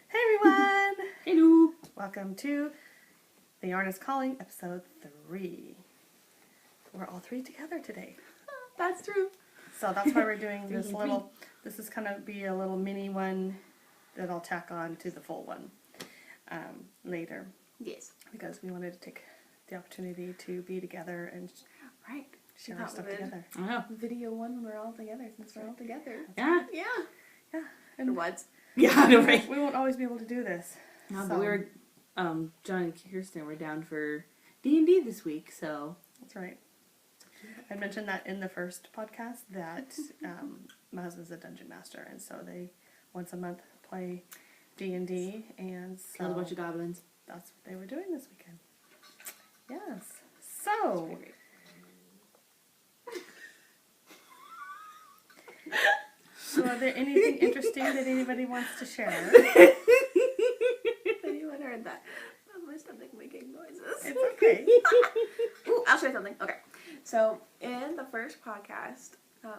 Hey everyone! Hello! Welcome to The Yarn is Calling, episode 3. We're all three together today. That's true. So that's why we're doing Three this and little, this is going to be a little mini one that I'll tack on to the full one later. Yes. Because we wanted to take the opportunity to be together and Right. share our stuff together. I know. Video one when we're all together, since we're all together. Yeah. Yeah. Yeah. For And once. Yeah, I know, right? we won't always be able to do this. No, So- but we were, John and Kirsten were down for D&D this week, so. That's right. I mentioned that in the first podcast that my husband's a dungeon master, and so they once a month play D&D, and so Killed a bunch of goblins. that's what they were doing this weekend. Yes. So are there anything interesting that anybody wants to share? Anyone heard that? That's my stomach making noises. It's okay. Ooh, I'll show you something. Okay. So, in the first podcast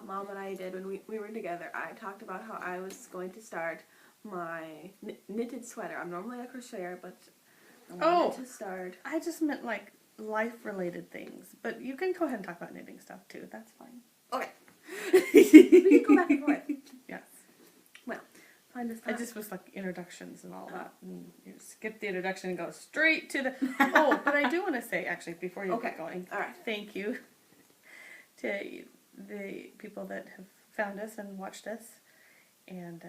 Mom and I did when we were together, I talked about how I was going to start my knitted sweater. I'm normally a crocheter, but I wanted to start. I just meant like life-related things, but you can go ahead and talk about knitting stuff too. That's fine. Okay. We can go back and forth. Yes. Find this I time. just was like introductions and all that. And you skip the introduction and go straight to the... Oh, but I do want to say, actually, before you get going, All right. thank you to the people that have found us and watched us. And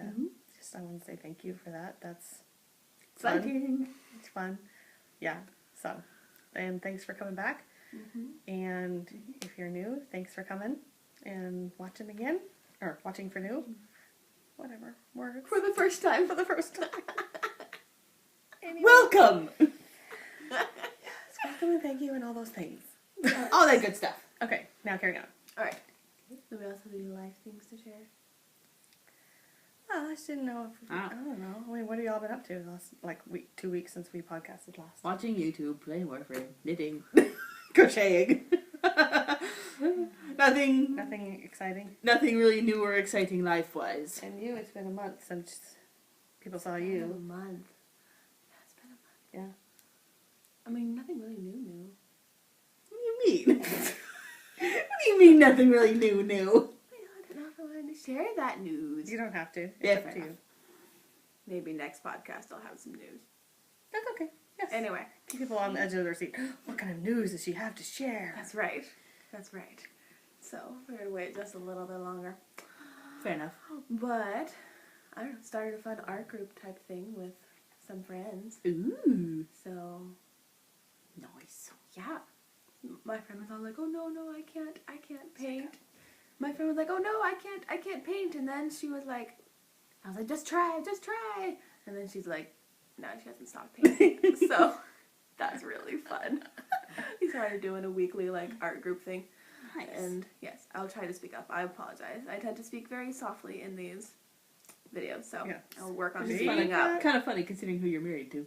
just I want to say thank you for that. That's fun. Exciting. It's fun. Yeah. So, and thanks for coming back. And if you're new, thanks for coming and watching again. Or watching for new. Whatever. Words. For the first time. For the first time. Anyway. Welcome! Yes, welcome and thank you and all those things. All that good stuff. Okay, now carry on. All right. Do we also do life things to share? Well, I just didn't know if... I don't know. I mean, what have y'all been up to the last, 2 weeks since we podcasted last? Watching YouTube, playing Warframe, knitting, crocheting. Nothing exciting? Nothing really new or exciting life-wise. And you, it's been a month since people saw A you. month. Yeah, it's been a month. Yeah. I mean, nothing really new. What do you mean? What do you mean nothing really new? I don't know if I wanted to share that news. You don't have to. It's Yeah, up fair to you. enough. Maybe next podcast I'll have some news. That's okay. Yes. Anyway. Keep people on the edge of their seat. What kind of news does she have to share? That's right. That's right. So, we're going to wait just a little bit longer. Fair enough. But, I don't know, started a fun art group type thing with some friends. Ooh. So, Nice. yeah. My friend was all like, oh no, I can't paint. My friend was like, oh no, I can't paint. And then she was like, I was like, just try. And then she's like, no, she hasn't stopped painting. So, that's really fun. We started doing a weekly, art group thing. Nice. And yes, I'll try to speak up. I apologize. I tend to speak very softly in these videos, so Yes. I'll work on Which is speaking up. Kind of funny considering who you're married to.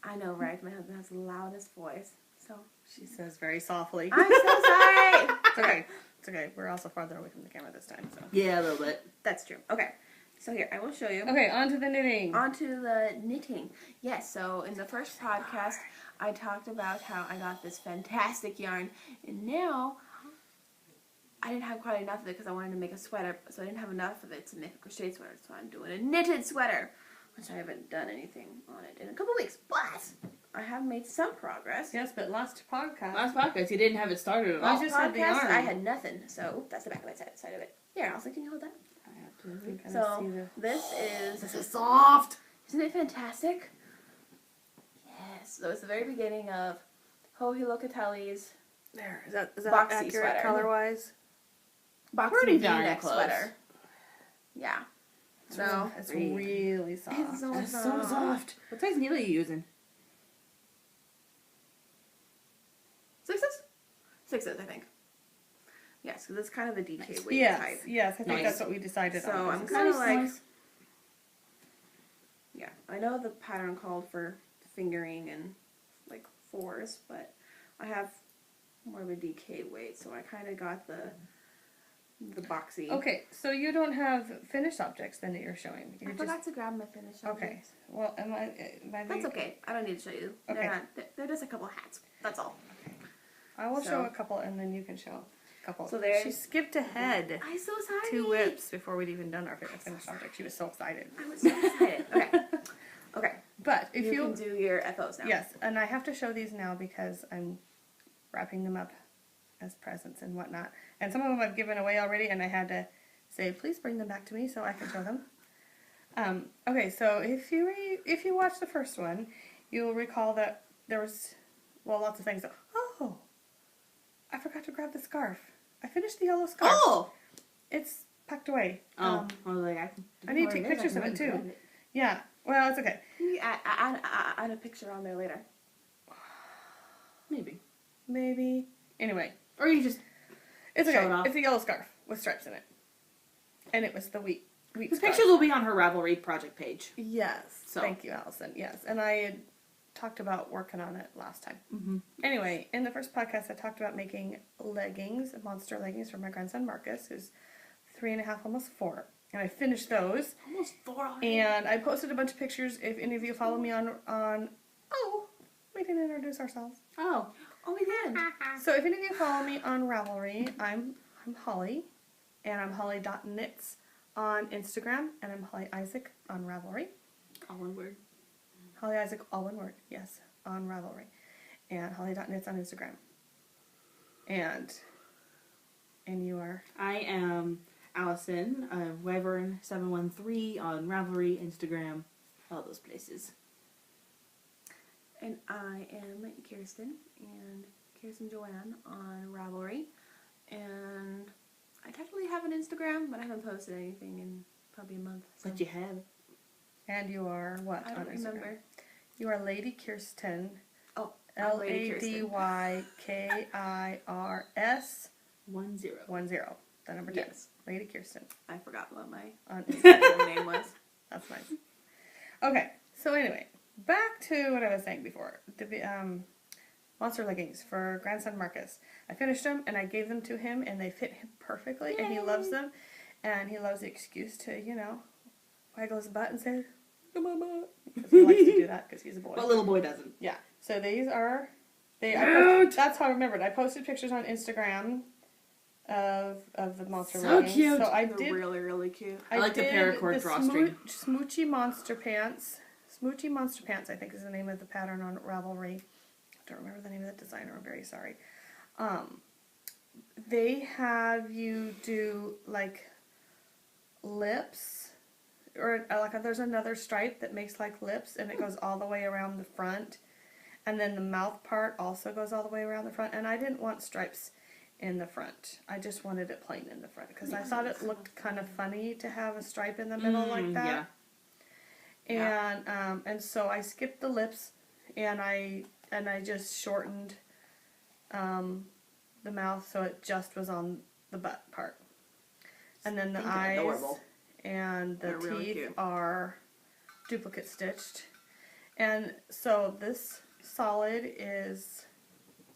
I know, right? My husband has the loudest voice, so She says very softly. I'm so sorry. It's okay. It's okay. We're also farther away from the camera this time, so. Yeah, a little bit. That's true. Okay, so here I will show you. Okay, on to the knitting. On to the knitting. Yes, so in the first podcast, I talked about how I got this fantastic yarn, and now I didn't have quite enough of it because I wanted to make a sweater, so I didn't have enough of it to make a crochet sweater, so I'm doing a knitted sweater, which I haven't done anything on it in a couple weeks, but I have made some progress. Yes, but last podcast. Last podcast, you didn't have it started at all. I just had the yarn. I had nothing, so that's the back of my side of it. Here, I'll can you hold that? I have to kind of So, see the... this is soft. Isn't it fantastic? Yes. So it's the very beginning of Hohi Locatelli's There, is that Boxy accurate sweater. color-wise? boxy Pretty V-neck darn close. sweater. Yeah. So It's really soft. it's so That's so soft. soft. What size needle are you using? 6s? 6s, I think. Yes, because it's kind of a DK Nice. weight Yes, type. yes, I think Nice. that's what we decided So on. I'm This is- kind of like, Nice. yeah, I know the pattern called for fingering and 4s, but I have more of a DK weight, so I kind of got the The boxy. Okay, so you don't have finished objects then that you're showing. I forgot to grab my finished Okay. objects. Well, am I That's okay. I don't need to show you. Okay. They're just a couple hats. That's all. I will So- show a couple and then you can show a couple. So there's- She skipped ahead I'm so sorry. 2 whips before we'd even done our finished object. She was so excited. I was so excited. Okay. Okay. But if You can do your FOs now. yes, and I have to show these now because I'm wrapping them up as presents and whatnot. And some of them I've given away already, and I had to say, please bring them back to me so I can show them. Okay, so if you watch the first one, you'll recall that there was, well, lots of things. Oh, I forgot to grab the scarf. I finished the yellow scarf. Oh! It's packed away. Oh, I was like, I need to take pictures of it too. Yeah, well, it's okay. Maybe add a picture on there later. Maybe. Anyway, Or you just it's Show okay. it off. It's a yellow scarf with stripes in it, and it was the wheat the scarf. pictures will be on her Ravelry project page. Yes. So. Thank you, Allison. Yes, and I had talked about working on it last time. Mm-hmm. Anyway, in the first podcast, I talked about making leggings, monster leggings for my grandson Marcus, who's 3.5, almost 4, and I finished those. Almost 4 already. And I posted a bunch of pictures. If any of you follow me on oh, we didn't introduce ourselves. Oh. Oh, we did. So if any of you follow me on Ravelry, I'm Holly, and I'm holly.knits on Instagram, and I'm Holly Isaac on Ravelry. All one word. Holly Isaac, all one word, yes, on Ravelry. And holly.knits on Instagram. And you are? I am Allison, Wyvern713 on Ravelry, Instagram, all those places. And I am Kirsten, and Kirsten Joanne on Ravelry. And I technically have an Instagram, but I haven't posted anything in probably a month. So. But you have. And you are what I on don't Instagram? remember. You are Lady Kirsten. Oh, I'm Lady Kirsten. LadyKirs 10. 10, the number 10. Yes. Lady Kirsten I forgot what my on Instagram name was. That's nice. Okay, so anyway, back to what I was saying before. The monster leggings for grandson Marcus. I finished them and I gave them to him and they fit him perfectly. Yay. And he loves them. And he loves the excuse to, waggle his butt and say, mama. Because he likes to do that because he's a boy. But little boy doesn't. Yeah. So these are, Cute. that's how I remembered. I posted pictures on Instagram of the monster So leggings. cute. So I They're did. really, really cute. I like the paracord drawstring. Smoochy Monster Pants. Smoochy Monster Pants, I think, is the name of the pattern on Ravelry. I don't remember the name of the designer. I'm very sorry. They have you do like lips, or like there's another stripe that makes like lips, and it goes all the way around the front, and then the mouth part also goes all the way around the front. And I didn't want stripes in the front. I just wanted it plain in the front because I thought it looked kind of funny to have a stripe in the middle like that. Yeah. And so I skipped the lips, and I just shortened the mouth so it just was on the butt part. And then the eyes adorable. and the They're teeth really cute. are duplicate stitched. And so this solid is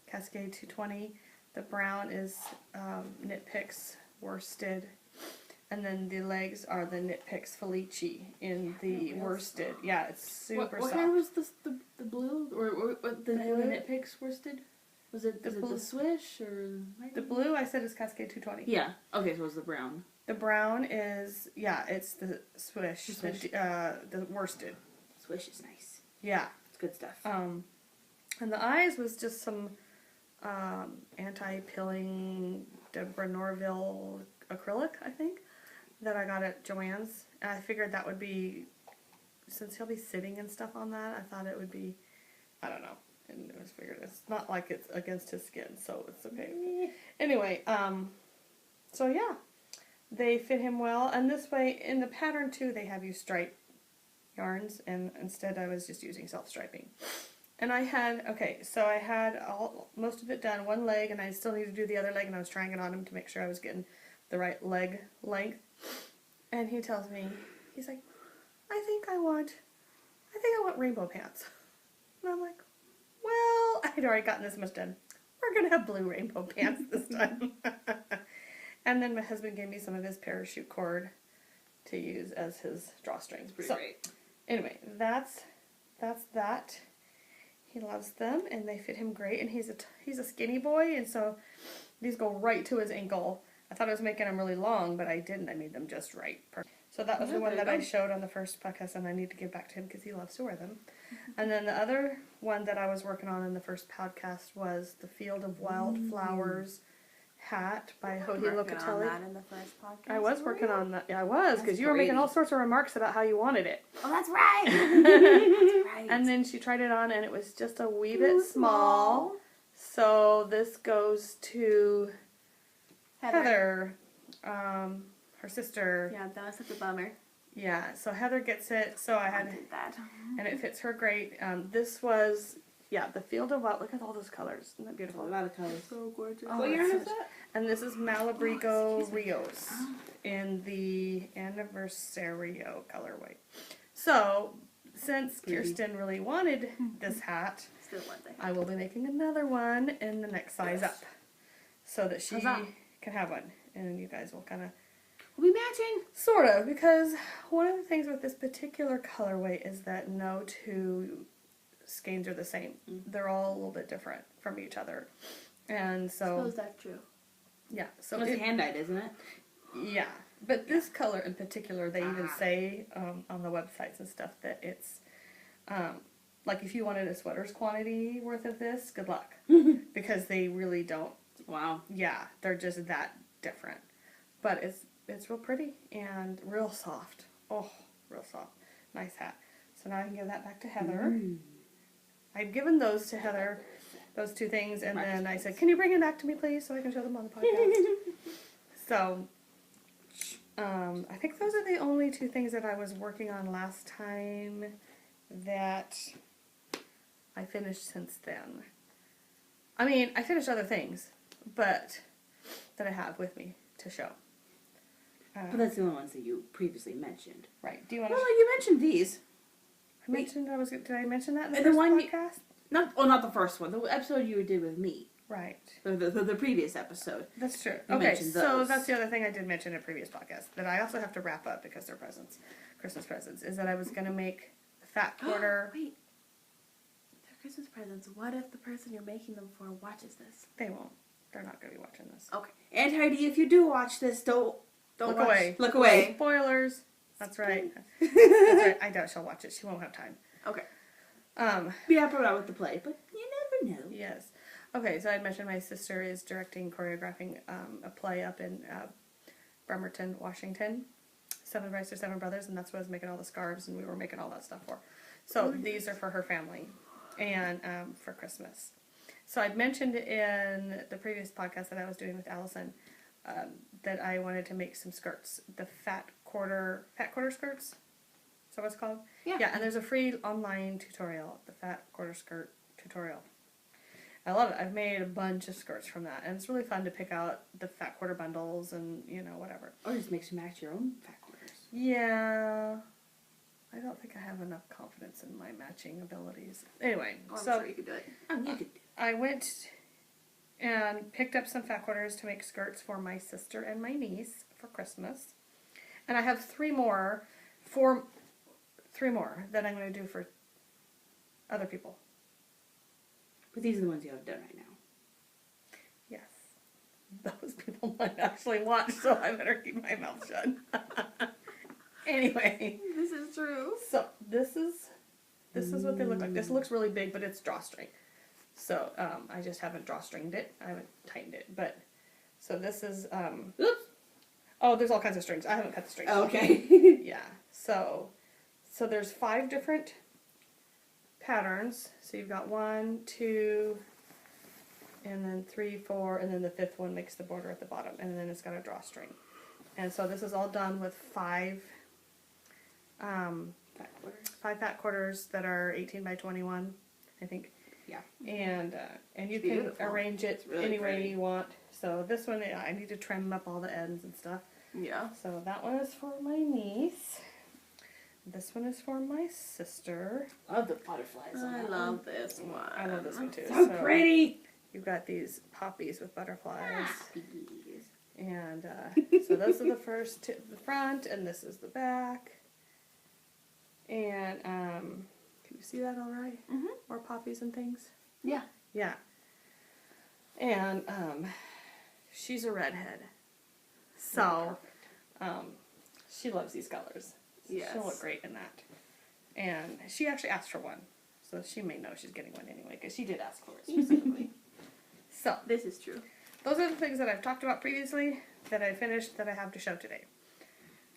Cascade 220. The brown is Knit Picks worsted. And then the legs are the Knit Picks Felici in the worsted. Yeah, it's super What soft. kind was the blue? Or what the Blue? Knit Picks worsted? Was it the swish or The blue I said is Cascade 220. Yeah. Okay, so it was the brown. The brown is, yeah, it's the swish, The swish. the worsted. Swish is nice. Yeah. It's good stuff. And the eyes was just some anti-pilling Deborah Norville acrylic, I think, that I got at Joann's. And I figured that would be, since he'll be sitting and stuff on that, I thought it would be, I don't know. And it was figured it's not like it's against his skin, so it's okay. Anyway, so yeah, they fit him well. And this way, in the pattern too, they have you stripe yarns, and instead I was just using self-striping. And I had, so I had most of it done, one leg, and I still need to do the other leg, and I was trying it on him to make sure I was getting the right leg length. And he tells me, he's like, I think I want rainbow pants. And I'm like, well, I'd already gotten this much done. We're going to have blue rainbow pants this time. And then my husband gave me some of his parachute cord to use as his drawstring. Pretty So, great. anyway, that's that. He loves them, and they fit him great. And he's a skinny boy, and so these go right to his ankle. I thought I was making them really long, but I didn't. I made them just right. So that was the one that I showed on the first podcast, and I need to give back to him because he loves to wear them. And then the other one that I was working on in the first podcast was the Field of Wildflowers hat by Hohi Locatelli. That in the first podcast. I was working on that. Yeah, I was, because you were making all sorts of remarks about how you wanted it. Oh, that's right. That's right. And then she tried it on, and it was just a wee bit small. So this goes to Heather, her sister. Yeah, that was such a bummer. Yeah, so Heather gets it. So I had did that. And it fits her great. This was, the Field of Wild. Look at all those colors. Isn't that A beautiful? lot of colors. So gorgeous. Oh, What yarn is that? And this is Malabrigo Rios in the Anniversario colorway. So, since Kirsten really wanted this hat, Still one thing. I will be making another one in the next size up. So that she can have one. And you guys will kind of... We'll be matching. Sort of, because one of the things with this particular colorway is that no two skeins are the same. They're all a little bit different from each other. And so... I suppose that's true. Yeah. So It's hand-dyed, isn't it? Yeah. But this color in particular, they even say on the websites and stuff that it's... like if you wanted a sweater's quantity worth of this, good luck. Because they really don't... Wow. Yeah, they're just that different. But it's real pretty and real soft. Oh, real soft. Nice hat. So now I can give that back to Heather. I'd given those to Heather, those two things, and then I said, can you bring them back to me, please, so I can show them on the podcast? So, I think those are the only two things that I was working on last time that I finished since then. I mean, I finished other things, but that I have with me to show. But that's the only ones that you previously mentioned. Right. Do you want Well, to... you mentioned these. I mentioned I was... Did I mention that in the And the first one podcast? Not the first one. The episode you did with me. Right. The previous episode. That's true. You Okay, mentioned so those. that's the other thing I did mention in a previous podcast that I also have to wrap up because they're presents, Christmas presents, is that I was going to make the fat quarter... Wait. They're Christmas presents. What if the person you're making them for watches this? They won't. They're not going to be watching this. Okay. And Heidi, if you do watch this, don't Look watch. away. Look away. Spoilers. That's right. That's right. I doubt she'll watch it. She won't have time. Okay. Be up around with the play, but you never know. Yes. Okay, so I mentioned my sister is directing, choreographing a play up in Bremerton, Washington. 7 Brides for 7 Brothers, and that's what I was making all the scarves, and we were making all that stuff for. So these are for her family and for Christmas. So I'd mentioned in the previous podcast that I was doing with Allison that I wanted to make some skirts. The fat quarter skirts. Is that what it's called? Yeah. Yeah, and there's a free online tutorial, the fat quarter skirt tutorial. I love it. I've made a bunch of skirts from that, and it's really fun to pick out the fat quarter bundles and, whatever. Or just mix and match your own fat quarters. Yeah. I don't think I have enough confidence in my matching abilities. Anyway, Oh, I'm so sure you could do it. Oh, you could do. I went and picked up some fat quarters to make skirts for my sister and my niece for Christmas. And I have 3 more that I'm going to do for other people. But these are the ones you have done right now. Yes. Those people might actually watch, so I better keep my mouth shut. Anyway. This is true. So, this is what they look like. This looks really big, but it's drawstring. So, I just haven't drawstringed it. I haven't tightened it. But, so this is, Oops. oh, there's all kinds of strings. I haven't cut the strings. Okay. Yeah. So there's 5 different patterns. So you've got 1, 2, and then 3, 4, and then the 5th one makes the border at the bottom, and then it's got a drawstring. And so this is all done with 5 Fat quarters. 5 fat quarters that are 18 by 21, I think. Yeah. And you can Beautiful. arrange it really any way pretty. you want. So this one, I need to trim up all the ends and stuff. Yeah. So that one is for my niece. This one is for my sister. Love the butterflies on I that love this one. I love this one too. one. So pretty. You've got these poppies with butterflies. Poppies. And so those are the the front, and this is the back. And can you see that all right? Mhm. More poppies and things. Yeah. Yeah. And she's a redhead, so she loves these colors. So Yes. she'll look great in that. And she actually asked for one, so she may know she's getting one anyway, because she did ask for it specifically. So This is true. those are the things that I've talked about previously that I finished that I have to show today.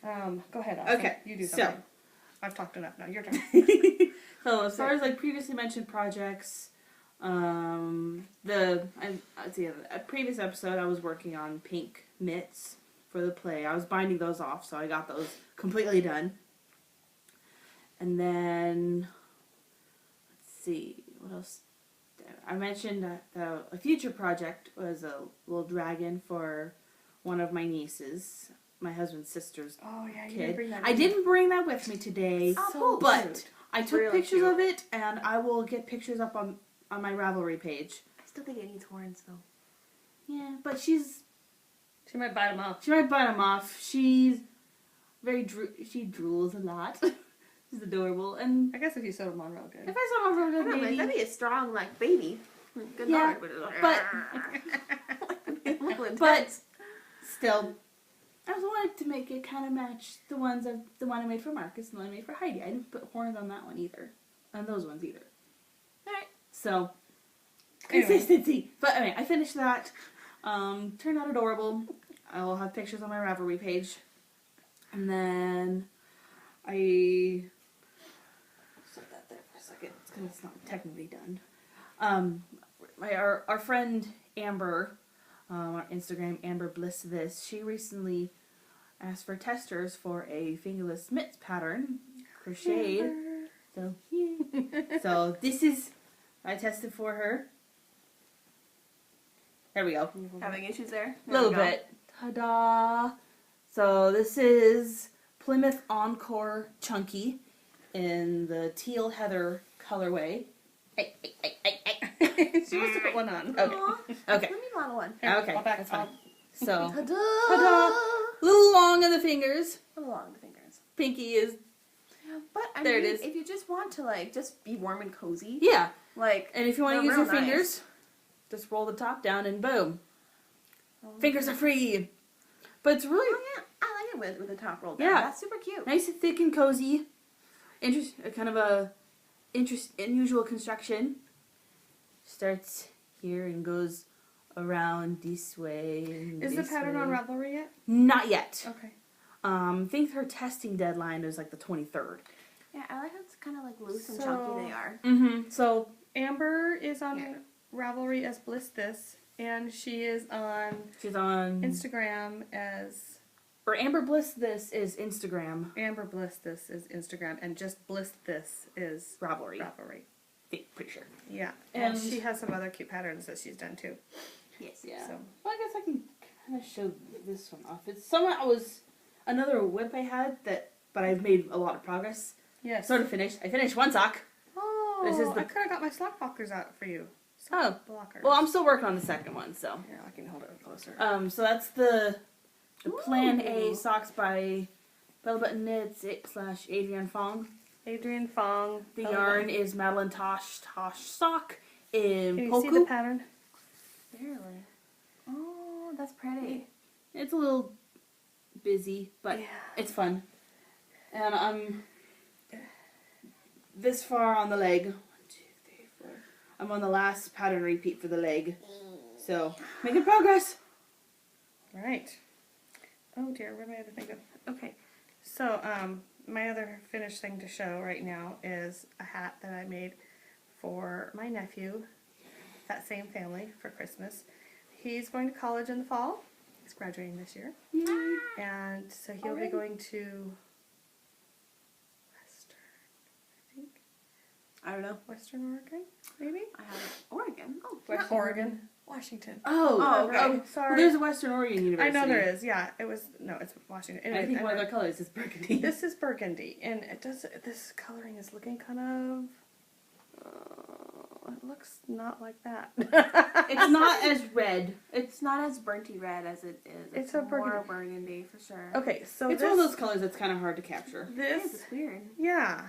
Go ahead, Austin. Okay, You do so- something. I've talked enough now. Your turn. So as far as like previously mentioned projects, a previous episode I was working on pink mitts for the play. I was binding those off, so I got those completely done. And then let's see what else. I mentioned that a future project was a little dragon for one of my nieces, my husband's sister's Oh yeah, you kid. didn't bring that. I didn't bring that with me today, Oh, So cool. but cute. I took Really pictures cute. of it, and I will get pictures up on my Ravelry page. I still think it needs horns though. Yeah, but she She might bite them off. might bite them off. She's she drools a lot. She's adorable, and I guess if you sewed them on real good. if I saw her real I good, don't know, maybe. that'd be a strong like baby. Good Yeah, Lord. but But still, I just wanted to make it kind of match the one I made for Marcus and the one I made for Heidi. I didn't put horns on that one either, on those ones either. alright. So Anyway. consistency. But anyway, I finished that. Turned out adorable. I will have pictures on my Ravelry page, and then I set that there for a second because it's not technically done. Our friend Amber, on Instagram, Amber Bliss This, she recently asked for testers for a fingerless mitts pattern, crocheted. So yeah. So this is I tested for her. There we go. Having issues there? A little There we go. bit. Ta-da! So this is Plymouth Encore Chunky in the teal heather colorway. She wants to put one on. Okay. Aw, Okay. Let me model one. Here, Okay, I'll back that's fine. off. So, Ta-da! ta-da! A little long on the fingers. Along the fingers. Pinky is, But I There it mean, is. if you just want to like just be warm and cozy, yeah. like And if you want to they're use your real nice. fingers, just roll the top down and boom. Fingers are free. But it's really Oh yeah, I like it with the top rolled down. Yeah. That's super cute. nice and thick and cozy. Kind of a unusual construction. Starts here and goes around this way. And Is the this pattern on way. Ravelry yet? Not yet. Okay. I think her testing deadline is like the 23rd. Yeah, I like how it's kind of like loose and So- chunky they are. Mm-hmm. So Amber is on Yeah. Ravelry as Bliss This, and she is on she's on Instagram as or Amber Bliss. This is Instagram Amber Bliss This is Instagram, and just Bliss This is Ravelry. Ravelry. Pretty sure. Yeah, and And- she has some other cute patterns that she's done too. Yes. Yeah. So Well, I guess I can kind of show this one off. It's was another whip I had but I've made a lot of progress. yes. Sort of finished. I finished one sock. Oh, This is the- I could have got my sock blockers out for you. Oh. Blockers. Well, I'm still working on the second one, so. Here, I can hold it closer. So that's the Plan A Ooh. socks by Bella Button Knits / Adrienne Fong. Adrienne Fong. The Belly yarn button. is Madeline Tosh sock in Can you see the Polku. pattern? Barely. Oh, that's pretty. It's a little busy, but Yeah. it's fun. And I'm this far on the leg. 1, 2, 3, 4. I'm on the last pattern repeat for the leg. So, making progress. Right. Oh dear, where'd my other thing go? Okay. So, my other finished thing to show right now is a hat that I made for my nephew, that same family, for Christmas. He's going to college in the fall. He's graduating this year. And so he'll be Already? going to Western, I think. I don't know. Western Oregon, maybe? I have Oregon. Oh, West not Oregon. Washington. Oh, okay. Oh, sorry. Well, there's a Western Oregon I University. know there is, yeah. It was, no, it's Washington. And I Anyway, think one of their colors is burgundy. This is burgundy, and it does. This coloring is looking kind of It looks not like that. It's not as red. It's not as burnty red as it is. It's a more burgundy for sure. Okay, so It's one of those colors that's kind of hard to capture. This, It's weird. yeah,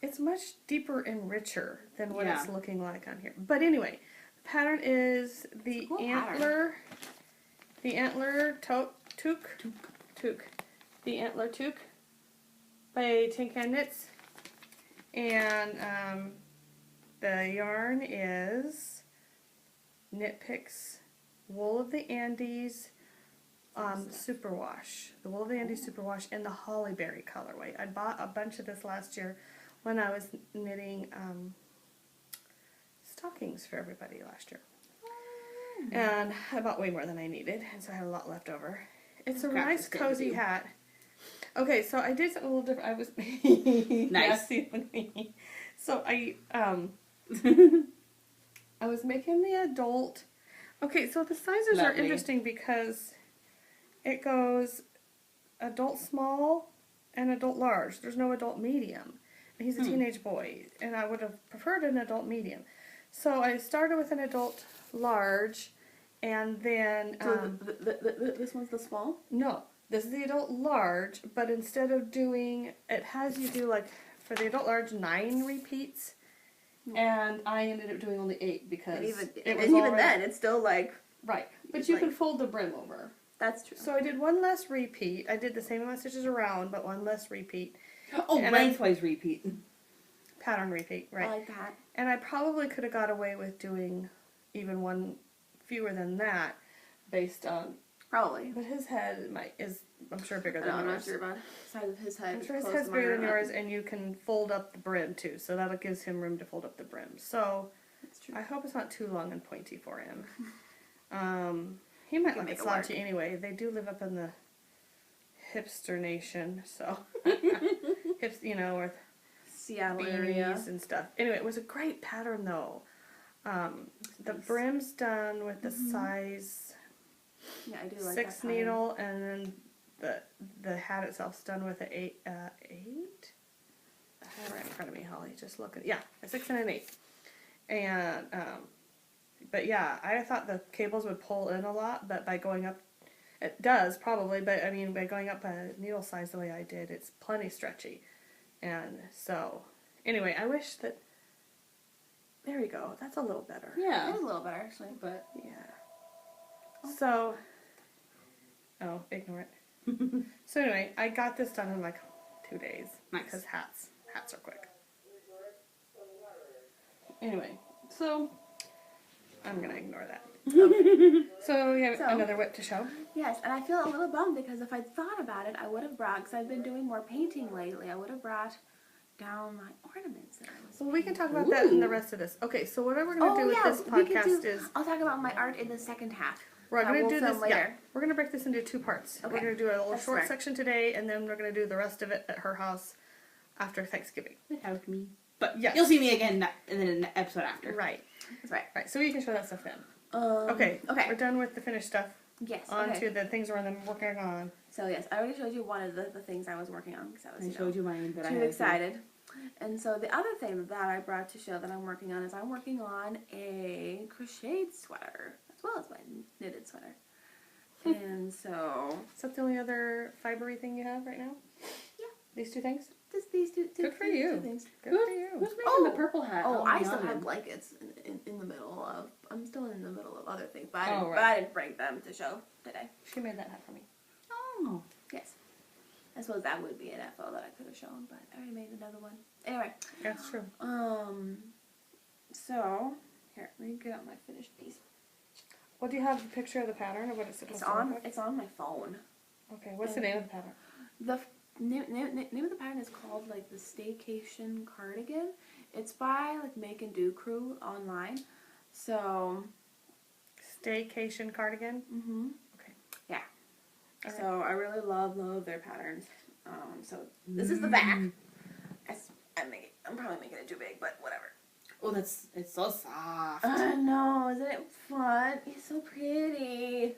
it's much deeper and richer than what Yeah. it's looking like on here. But anyway, the pattern is the cool antler, the antler toque, the antler toque by Tin Can Knits, and the yarn is Knit Picks Wool of the Andes Superwash. The Wool of the Andes Superwash in the Hollyberry colorway. I bought a bunch of this last year when I was knitting stockings for everybody last year. And I bought way more than I needed, and so I had a lot left over. It's a nice cozy hat. Okay, so I did something a little different. I was Nice. So I I was making the adult. Okay, so the sizes are Lovely. interesting because it goes adult small and adult large. There's no adult medium. And he's a teenage boy, and I would have preferred an adult medium. So I started with an adult large, and then So this one's the small? no, this is the adult large, but instead of doing, it has you do like, for the adult large, 9 repeats, and I ended up doing only 8 because even then, it's still like, right. But it's you like- can fold the brim over. that's true. So I did one less repeat. I did the same amount of stitches around, but one less repeat. Oh, And lengthwise repeat. Pattern repeat, right? I like that. And I probably could have got away with doing even one fewer than that, based on. Probably. But his head is I'm sure bigger than I'm yours. not sure about the size of his head. I'm sure his Close head's to mine bigger or than not. yours, and you can fold up the brim too, so that gives him room to fold up the brim. So That's true. I hope it's not too long and pointy for him. He might Can like make it it work. slouchy anyway. They do live up in the hipster nation, so hips, or Seattle area. beanies and stuff. Anyway, it was a great pattern though. The nice. brim's done with the size Yeah, I do like 6 that needle, and then the hat itself's done with an 8. I have it right in front of me, Holly. Just look at a 6 and an 8. And but yeah, I thought the cables would pull in a lot, but by going up, it does probably. But I mean, by going up a needle size the way I did, it's plenty stretchy. And so, anyway, I wish that. There we go. That's a little better. It Yeah. is a little better actually. But Yeah. So, ignore it. So anyway, I got this done in like 2 days. Nice. Because hats are quick. Anyway, so I'm gonna ignore that. So we have So- another whip to show. Yes, and I feel a little bummed because if I'd thought about it, I would have brought, because I've been doing more painting lately, I would have brought down my ornaments that I was Well, we can talk about that in the rest of this. Okay, so what we're gonna do with this we can podcast do- is I'll talk about my art in the second half. we're that gonna we'll do film this later. We're gonna break this into 2 parts. We're Okay, gonna do a little that's short smart. section today, and then we're gonna do the rest of it at her house after Thanksgiving. without me. But Yes. you'll see me again in the episode after. Right. That's right. Right. So you can show that stuff then. Okay. We're done with the finished stuff. Yes. On Okay. to the things we're working on. So yes, I already showed you one of the things I was working on because I was I showed you mine, but I too had excited. And so the other thing that I brought to show that I'm working on is I'm working on a crocheted sweater as well as my knitted sweater. And so Is that the only other fibery thing you have right now? Yeah. These 2 things? just these two. Good for these you. two things. Good for you. Who's making Oh. the purple hat? Oh, on I the still have oven? blankets in the middle of. I'm still in the middle of other things, but Oh, right. but I didn't bring them to show today. She made that hat for me. Oh. Yes. I suppose that would be an FO that I could have shown, but I already made another one. Anyway, That's true. so here, let me get out my finished piece. Well, do you have a picture of the pattern of what it's supposed to look like? It's on my phone. Okay, what's the name of the pattern? The name of the pattern is called like the Staycation Cardigan. It's by like Make and Do Crew online. So Staycation cardigan? Okay. yeah. All right. So I really love their patterns. So this is the back. I'm probably making it too big, but whatever. Oh, it's so soft. I know, isn't it fun? It's so pretty.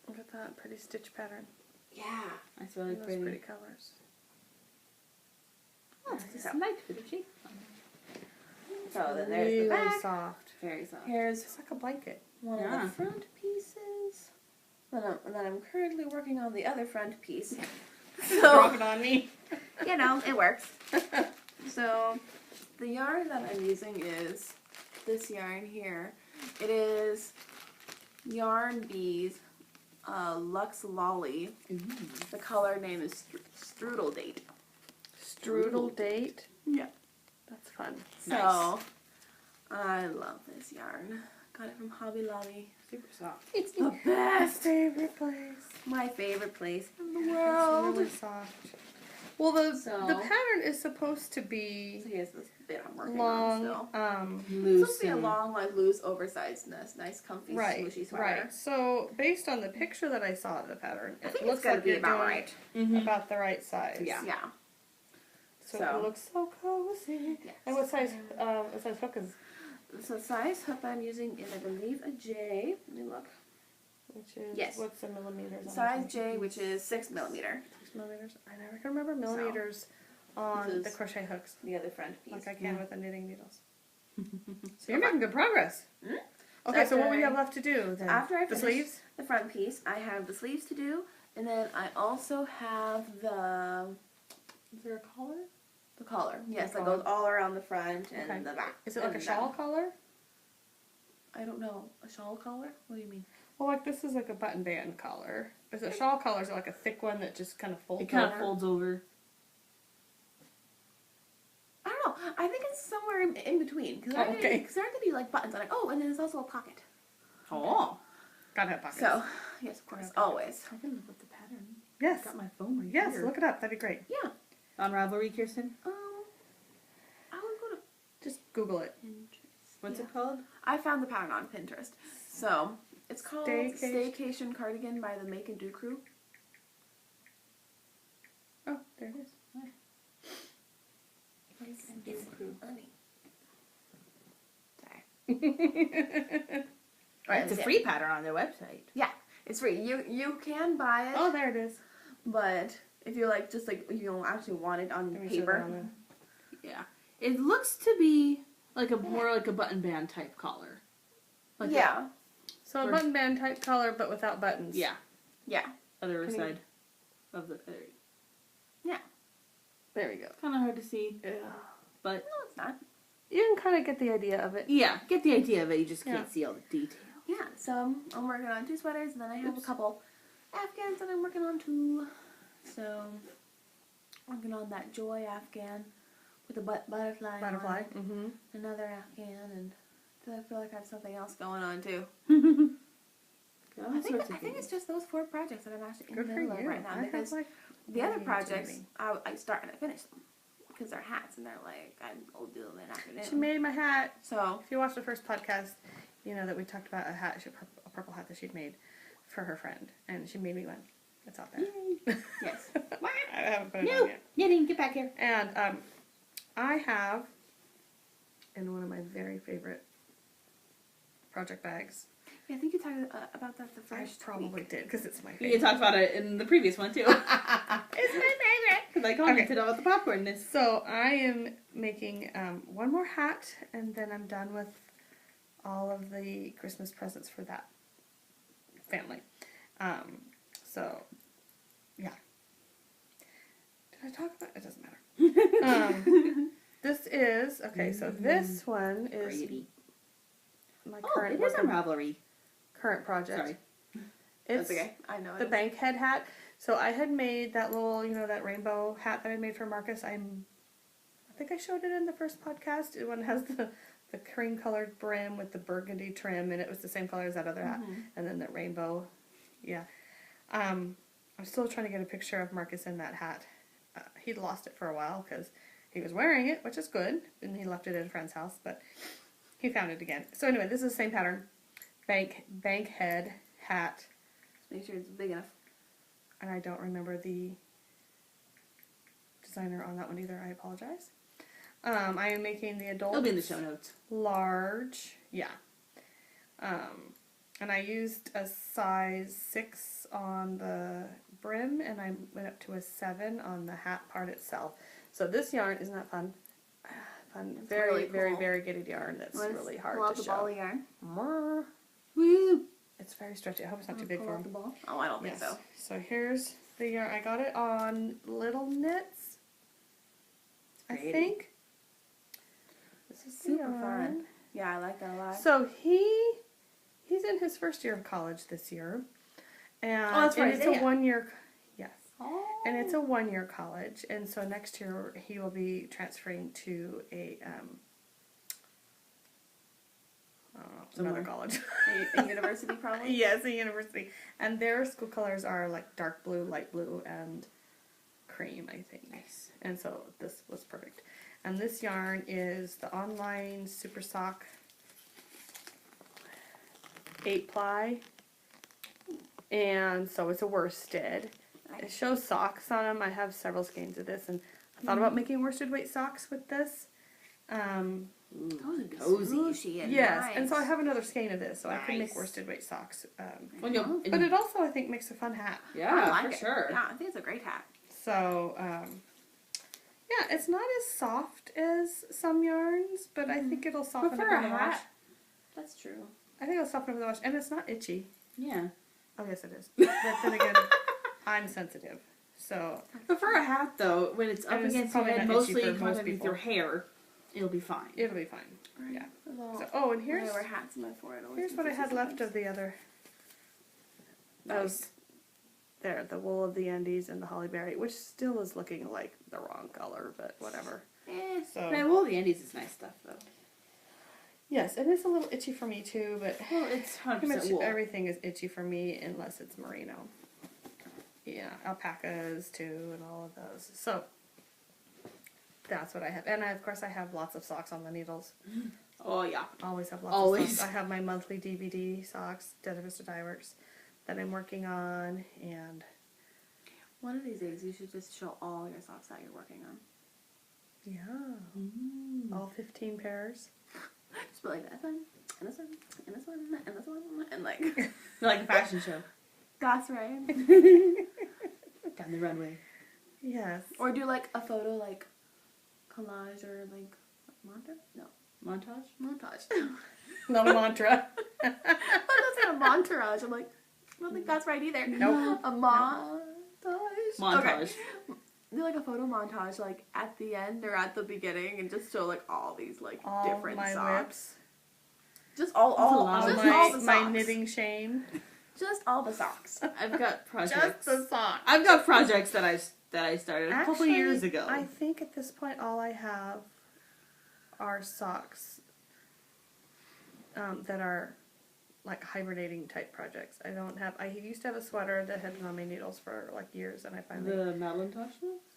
Look at that pretty stitch pattern. Yeah. That's really And those pretty. pretty colors. Oh, it's a nice pretty shape. So then there's really the back. soft. Very soft. Here's It's like a blanket. one of the front pieces. And then I'm currently working on the other front piece. Drop it on me. You know, it works. So the yarn that I'm using is this yarn here. It is Yarn Bees Lux Lolly. The color name is Strudel Date. Strudel date. Yeah. That's fun. So Nice. I love this yarn. Got it from Hobby Lobby. Super soft. It's the best. Favorite place. My favorite place in the It's world. really soft. Well, the So- pattern is supposed to be So here's this bit I'm working long, on still. It's Loose supposed to be a and long, like loose, oversized, nice, comfy, right, smooshy sweater. right. So based on the picture that I saw of the pattern, I it think looks it's gonna like be you're about doing right. Mhm. about the right size. Yeah. Yeah. So, So- it looks so cozy. Yes. And what size hook is? So size hook I'm using is, I believe, a J. Let me look. Which is Yes. what's the millimeters? on Size this J, which is 6mm. 6 millimeters. I never can remember millimeters on This the is- crochet hooks The other front piece. like I can Yeah. with the knitting needles. So you're making good progress. Mhm. Okay, So so what we after have left to do then? after I the finish sleeves. the front piece, I have the sleeves to do, and then I also have the Is there a collar? collar. Yes, The that collar. goes all around the front and Okay. the back. Is it like a and shawl down. collar? I don't know. A shawl collar? What do you mean? Well, like this is like a button band collar. Is it a shawl collar? Is it like a thick one that just kind of folds It kind over? of folds over. I don't know. I think it's somewhere in between. Because Oh, okay. there are going to be like buttons on it. Oh, and then there's also a pocket. Oh. Gotta have pockets. So, yes, of course, Okay. always. I can look up the pattern. yes, I've got my phone right yes, here. look it up. That'd be great. Yeah. On Ravelry, Kirsten? I would go to Just Google it. Pinterest. What's Yeah. it called? I found the pattern on Pinterest. So, it's called Staycation. Staycation Cardigan by the Make and Do Crew. Oh, there it is. It's funny. Sorry. Right, It's a that's it. free pattern on their website. Yeah, it's free. You can buy it, Oh, there it is. but if you like, just like you don't actually want it on Let me show that paper. on Yeah. It looks to be like a more like a button band type collar. Like Yeah, So a Or- button band type collar, but without buttons. Yeah. yeah. Other Can you- side of the. There we go. Kind of hard to see, Yeah. but No, it's not. You can kind of get the idea of it. yeah, get the idea of it. You just Yeah. can't see all the detail. Yeah, so I'm working on 2 sweaters, and then I have Oops. a couple Afghans that I'm working on too. So, working on that Joy Afghan with a butterfly. Butterfly. on it, Mm-hmm. another Afghan, and I feel like I have something else going on too. All I think sorts of it's things. just those 4 projects that I'm actually in Good the for middle you. of right now, I have because like the other way too projects many. I start and I finish them because they're hats and they're like I'll do them in the afternoon. She made my hat. So If you watched the first podcast, you know that we talked about a purple hat that she'd made for her friend, and she made me one. It's out there. yes, I haven't put it No, on yet. knitting, get back here. And I have in one of my very favorite project bags. yeah, I think you talked about that the I first probably week. did because it's my You favorite. talked about it in the previous one too. It's my favorite. Because I commented about the popcornness. So I am making one more hat, and then I'm done with all of the Christmas presents for that family. So, yeah. Did I talk about it? It doesn't matter. This is, okay, so this one is Gravy. my Oh, current it is on work- Ravelry. current project. Sorry. It's That's okay. I know it the is. bank head hat. So I had made that little, that rainbow hat that I made for Marcus. I think I showed it in the first podcast. It one has the cream colored brim with the burgundy trim, and it was the same color as that other hat. And then the rainbow, yeah. I'm still trying to get a picture of Marcus in that hat. He'd lost it for a while because he was wearing it, which is good, and he left it at a friend's house, but he found it again. So anyway, this is the same pattern. Bank head hat. Just make sure it's big enough. And I don't remember the designer on that one either. I apologize. I am making the adult It'll be in the show notes. large. Yeah. And I used a size 6 on the brim, and I went up to a 7 on the hat part itself. So this yarn, isn't that fun? fun, It's very, really very cool. variegated yarn that's really hard pull out to the ball show. of yarn. Woo! It's very stretchy. I hope it's not too big Pull for out him. the ball. Oh, I don't think Yes. so. So here's the yarn. I got it on Little Knits, I Pretty. think. This is super yarn. fun. Yeah, I like that a lot. So he's in his first year of college this year, and, Oh, that's right, it's yeah. a 1 year. Yes. Oh. And it's a 1 year college, and so next year he will be transferring to a I don't know, another Somewhere. college. A university, probably? Yes, a university, and their school colors are like dark blue, light blue, and cream, I think. Nice. And so this was perfect. And this yarn is the online Super Sock 8-ply, and so it's a worsted. It shows socks on them. I have several skeins of this, and I thought about making worsted weight socks with this. Ooh, Those would be cozy. swooshy and Yes, nice. and so I have another skein of this, so I can make Nice. worsted weight socks. Well, you'll- But it also, I think, makes a fun hat. yeah, I like for it. sure. Yeah, I think it's a great hat. So, yeah, it's not as soft as some yarns, but I think it'll soften But up for in a the wash. hat. That's true. I think it'll soften up in the wash, and it's not itchy. Yeah. Oh, yes, it is. But then again, I'm sensitive, so But for a hat, though, when it's up And it's against your probably head, not itchy mostly for most underneath people. your hair, it'll be fine. it'll be fine. Yeah. Well, So, oh, and when I here's wear hats on my forehead. It always here's what I had confuses left me. of the other. Nice. There, the wool of the Andes and the holly berry, which still is looking like the wrong color, but whatever. Eh. So Man, wool of the Andes is nice stuff, though. yes, and it's a little itchy for me too, but Well, it's pretty 100% much wool. everything is itchy for me unless it's merino. Yeah, alpacas too, and all of those. So that's what I have, and of course I have lots of socks on the needles. Oh, yeah. Always have lots of Always. socks. I have my monthly DVD socks, Desert Vista Dye Works, that I'm working on, and One of these days, you should just show all your socks that you're working on. yeah, all 15 pairs. Just be like this one, and this one, and this one, and this one, and like, You're like a fashion show. that's right. Down the runway. Yes. Or do like a photo like collage or like montage? No, Montage? montage. Not a mantra. I was saying a montage. I'm like, I don't think that's right either. Nope. A montage. Montage. Okay. Do like a photo montage, like at the end or at the beginning, and just show like all these like All different my socks. whips. Just all That's a lot All of just whips. all the my socks. knitting shame. Just all the socks. I've got projects. Just the socks. I've got projects that I started a couple years ago. I think at this point all I have are socks that are like hibernating type projects. I don't have. I used to have a sweater that had been on my needles for like years, and I finally. The Madeline-Tosh?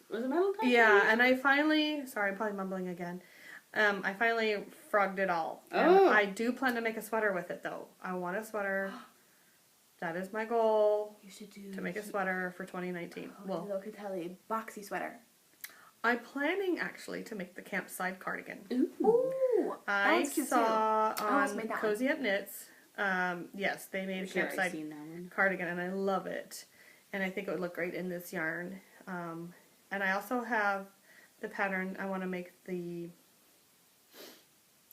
Was it Madeline-Tosh? Yeah, and I finally. Sorry, I'm probably mumbling again. I finally frogged it all. And Oh. I do plan to make a sweater with it though. I want a sweater. That is my goal, You should do to make a sweater for 2019. Well, Locatelli boxy sweater. I'm planning actually to make the campsite cardigan. Ooh, I that's cute saw I almost on made that Cozy at Knits, yes, they made a Sure, I've campsite seen that one. cardigan, and I love it. And I think it would look great in this yarn. And I also have the pattern. I want to make the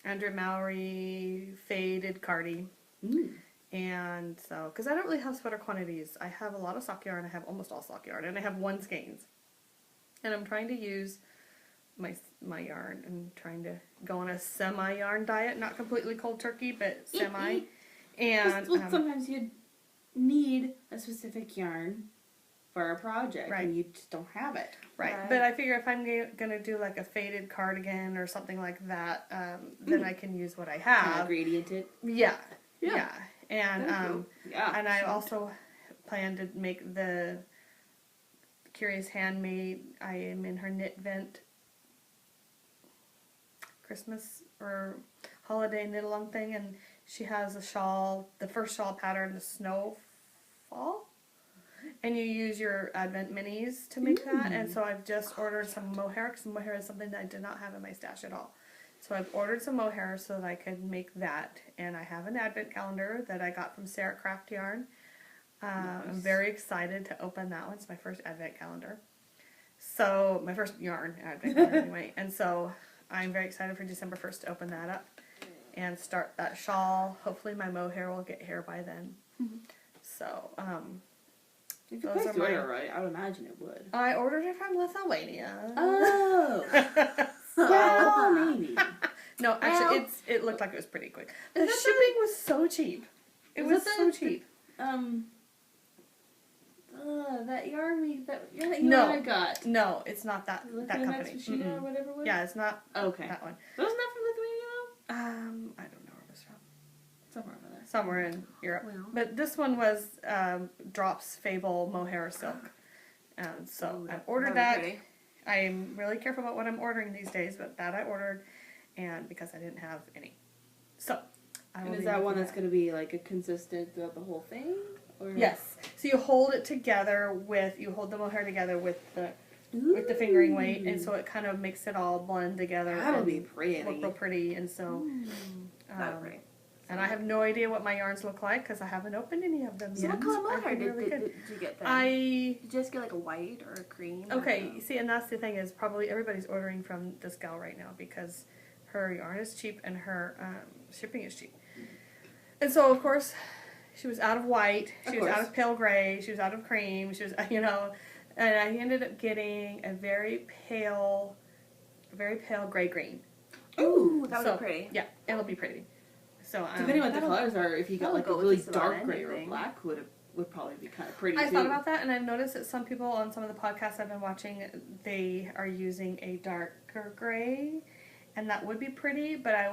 Andrew Mowry faded cardi. Mm. And so, because I don't really have sweater quantities. I have a lot of sock yarn. I have almost all sock yarn, and I have one skeins. And I'm trying to use my yarn and trying to go on a semi-yarn diet, not completely cold turkey, but semi. And Well, sometimes you need a specific yarn for a project, Right. and you just don't have it. right. Right. But I figure if I'm gonna do like a faded cardigan or something like that, then I can use what I Kind of have. ingredient it. Yeah, Yeah. yeah. And Very cool. Yeah. and I also plan to make the Curious Handmade. I am in her knit vent Christmas or holiday knit along thing, and she has a shawl, the first shawl pattern, the snowfall, and you use your Advent minis to make that. And so I've just ordered some mohair, because mohair is something that I did not have in my stash at all. So I've ordered some mohair so that I could make that, and I have an Advent calendar that I got from Sarah Craft Yarn. I'm Nice. very excited to open that one. It's my first Advent calendar. So, my first yarn Advent calendar anyway. And so, I'm very excited for December 1st to open that up and start that shawl. Hopefully my mohair will get hair by then. So, If you those placed are the my- order right, I would imagine it would. I ordered it from Lithuania. Oh! Well, maybe. No, actually, Well- it looked like it was pretty quick. The Is that shipping was so cheap. It Is was that so the- cheap. That yarn No. I got. No, it's not that Lithuania company. Matsushita or Mm-mm. whatever it was? Yeah, it's not Okay. that one. Wasn't that from Lithuania I don't know where it was from. though? Somewhere over there. Somewhere in Europe. Well. But this one was Drops Fable Mohair Silk. And so I ordered that. Pretty. I'm really careful about what I'm ordering these days, but that I ordered, and because I didn't have any. So, I will And is be that one making that's going to be like a consistent throughout the whole thing? Or? Yes. So you hold it together you hold the mohair together with the fingering weight, and so it kind of makes it all blend together. That'll and be pretty. look real pretty, and so. That'd be pretty. And I have no idea what my yarns look like because I haven't opened any of them So yet. what color I've mohair been really good. did you get then? I Did you just get like a white or a cream? okay. You see, and that's the thing is probably everybody's ordering from this gal right now because her yarn is cheap and her shipping is cheap. And so of course, she was out of white. She was out of pale gray. She was out of cream. She was and I ended up getting a very pale gray green. Ooh, that would So, be pretty. Yeah, it'll be pretty. So Depending on what the that'll- colors are, if you got that'll like a go with really just about dark gray or anything. black, would probably be kind of pretty I too. thought about that, and I've noticed that some people on some of the podcasts I've been watching, they are using a darker gray, and that would be pretty. But I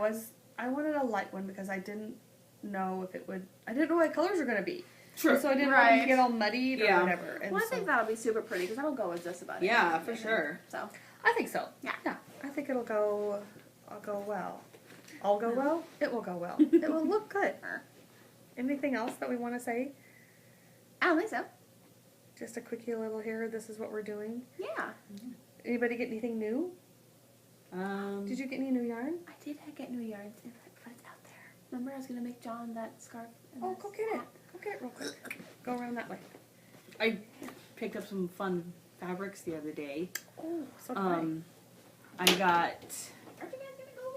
wanted a light one because I didn't know if it would. I didn't know what colors were going to be. True. So I didn't want them to Right. get all muddied or Yeah. whatever. And Well, I so, think that'll be super pretty because that'll go with just about Yeah, anything, for I think. sure. So, I think so. Yeah. Yeah. I think it'll go. I'll go well. I'll go well. It will go well. It will look good. Anything else that we want to say? I don't think so. Just a quickie little here. This is what we're doing. Yeah. Anybody get anything new? Did you get any new yarn? I did get new yarns, but it's out there. Remember I was going to make John that scarf? and Oh, this go get it. hat? Go get it real quick. Go around that way. I picked up some fun fabrics the other day. Oh, so pretty. I got Are you guys going to go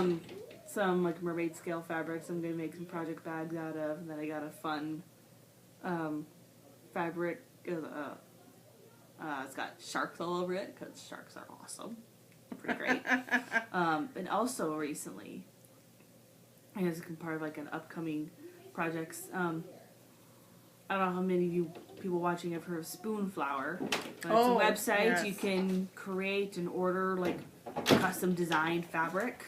with? some like mermaid scale fabrics I'm gonna make some project bags out of, and then I got a fun fabric. It's got sharks all over it because sharks are awesome, pretty great. And also recently, I guess it's part of like an upcoming projects. I don't know how many of you people watching have heard of Spoonflower, but Oh, it's a website yes. you can create and order like custom designed fabric.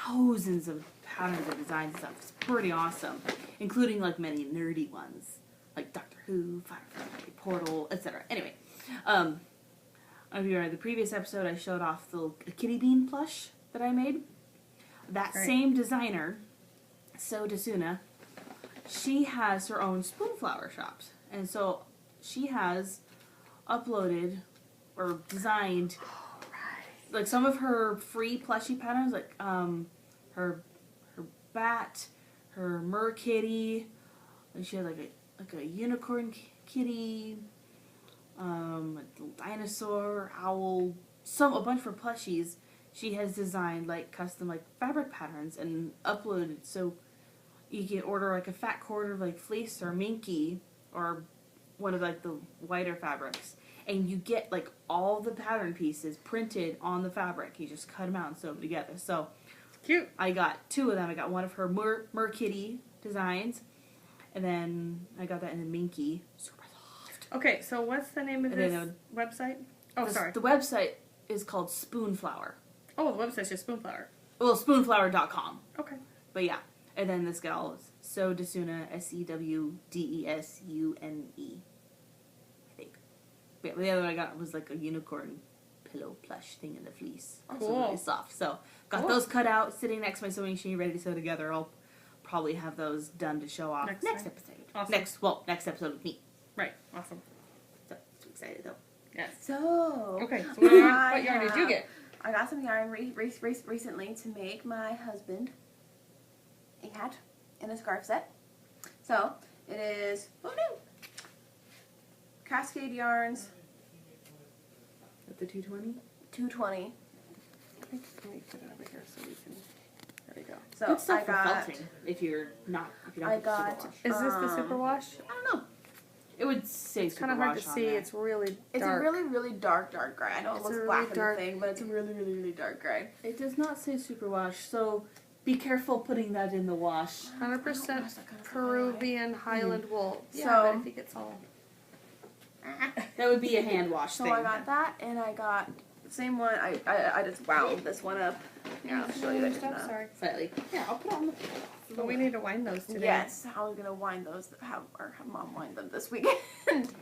Thousands of patterns of designs and stuff. It's pretty awesome, including like many nerdy ones like Doctor Who, Firefly, Portal, etc. Anyway, if you remember the previous episode, I showed off the kitty bean plush that I made. That Right. same designer, So Desuna, she has her own Spoonflower shops, and so she has uploaded or designed like some of her free plushy patterns, like her bat, her mer kitty, and she had like a unicorn kitty, a dinosaur, owl, a bunch of plushies. She has designed like custom like fabric patterns and uploaded, so you can order like a fat quarter of like fleece or minky or one of like the whiter fabrics, and you get like all the pattern pieces printed on the fabric. You just cut them out and sew them together. So Cute. I got two of them. I got one of her mer kitty designs, and then I got that in the minky. Super soft. Okay, so what's the name of And this then website? Oh, sorry. The website is called Spoonflower. Oh, the website's just Spoonflower. Well, spoonflower.com. Okay. But yeah. And then this gal is So Desuna, SEWDESUNE. I think. But the other one I got was like a unicorn pillow plush thing in the fleece. Also Cool. really soft. So got Cool. those cut out, sitting next to my sewing machine, ready to sew together. I'll probably have those done to show off Next next time. episode. Awesome. Next episode with me. Right. Awesome. So excited though. Yes. So, Okay, so what yarn did you get? I got some yarn recently to make my husband a hat and a scarf set. So, it is Cascade Yarns The 220? $220. Let me put it over here so we can. There we go. So Good stuff I for got. felting if you don't I put got. superwash. Is this the superwash? I don't know. It would say It's kind of hard to superwash on see. there. It's really It's dark. a really, really dark gray. I know it It's looks a really black in dark- the thing, but it's a really, really, really dark gray. It does not say superwash, so be careful putting that in the wash. 100% Wash that kind of stuff Peruvian Highland wool. Yeah, So- but I think it's all. That would be a hand wash So thing. I got that, and I got the same one. I just wound this one up. Yeah, I'll show you that. I'm sorry. Slightly. Yeah, I'll put it on the But we need to wind those today. Yes, I was gonna wind those. Have Mom wind them this weekend.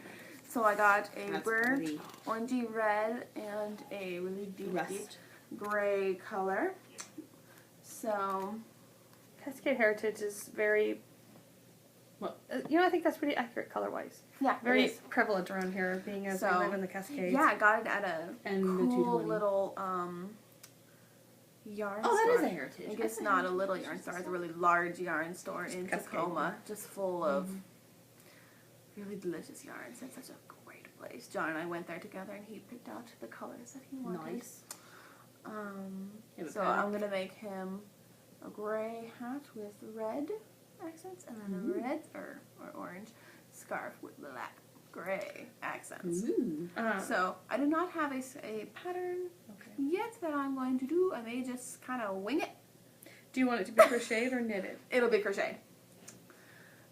So I got a That's burnt pretty. orangey red and a really deep Rust. gray color. So Cascade Heritage is very. What? I think that's pretty accurate color-wise. yeah, Very it is. prevalent around here, being as we So, live in the Cascades. Yeah, I got it at a And the cool 220. little yarn Oh, store. that is a heritage. I guess not a little yarn store. It's a really large yarn store in Cascade. Tacoma, just full of really delicious yarns. It's such a great place. John and I went there together, and he picked out the colors that he wanted. Nice. You have a So pattern? I'm gonna make him a gray hat with red accents, and then a red or orange scarf with black gray accents. Ooh. So I do not have a pattern Okay. yet that I'm going to do. I may just kind of wing it. Do you want it to be crocheted or knitted? It'll be crocheted.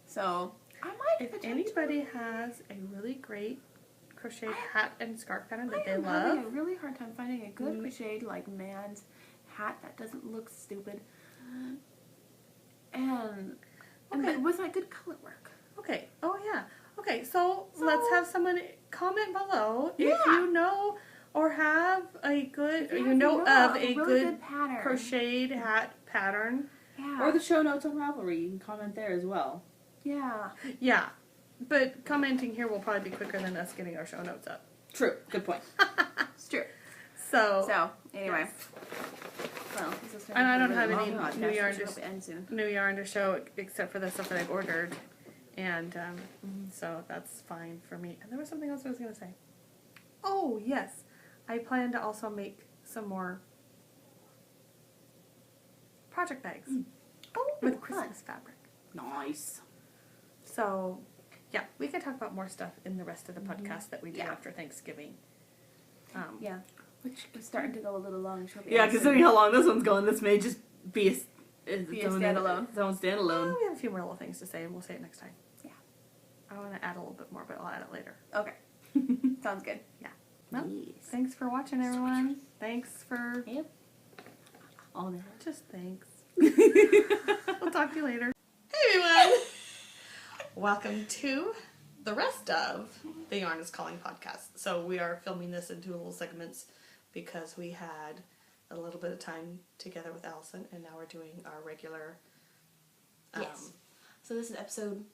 So I might. If attempt anybody has a really great crocheted hat and scarf pattern to. that I they am having a love, really hard time finding a good Mm. crocheted like man's hat that doesn't look stupid, and Okay. with like good color work. okay. Oh yeah. Okay. So let's have someone comment below if Yeah. you know or have a good, If or you you have know of a really good pattern. crocheted hat pattern. Yeah. Or the show notes on Ravelry. You can comment there as well. yeah. Yeah. But commenting here will probably be quicker than us getting our show notes up. True. Good point. It's true. So, So anyway. yes. Well, this is And I don't really have long any podcast, new yarn which to will end soon. new yarn to show except for the stuff that I've ordered. And so that's fine for me. And there was something else I was going to say. Oh, yes. I plan to also make some more project bags Oh, with fun. Christmas fabric. Nice. So, yeah, we can talk about more stuff in the rest of the podcast that we do Yeah. after Thanksgiving. Yeah. Which It's starting to go a little long. She'll be Yeah, able to- considering how long this one's going, this may just be a standalone. Its own standalone. We have a few more little things to say, and we'll say it next time. Yeah. I want to add a little bit more, but I'll add it later. Okay. Sounds good. Well, Yes. thanks for watching, everyone. Thanks for Yep. All that. just thanks. We'll talk to you later. Hey, everyone. Welcome to the rest of the Yarn is Calling podcast. So we are filming this in two little segments because we had a little bit of time together with Allison, and now we're doing our regular. Yes. So this is episode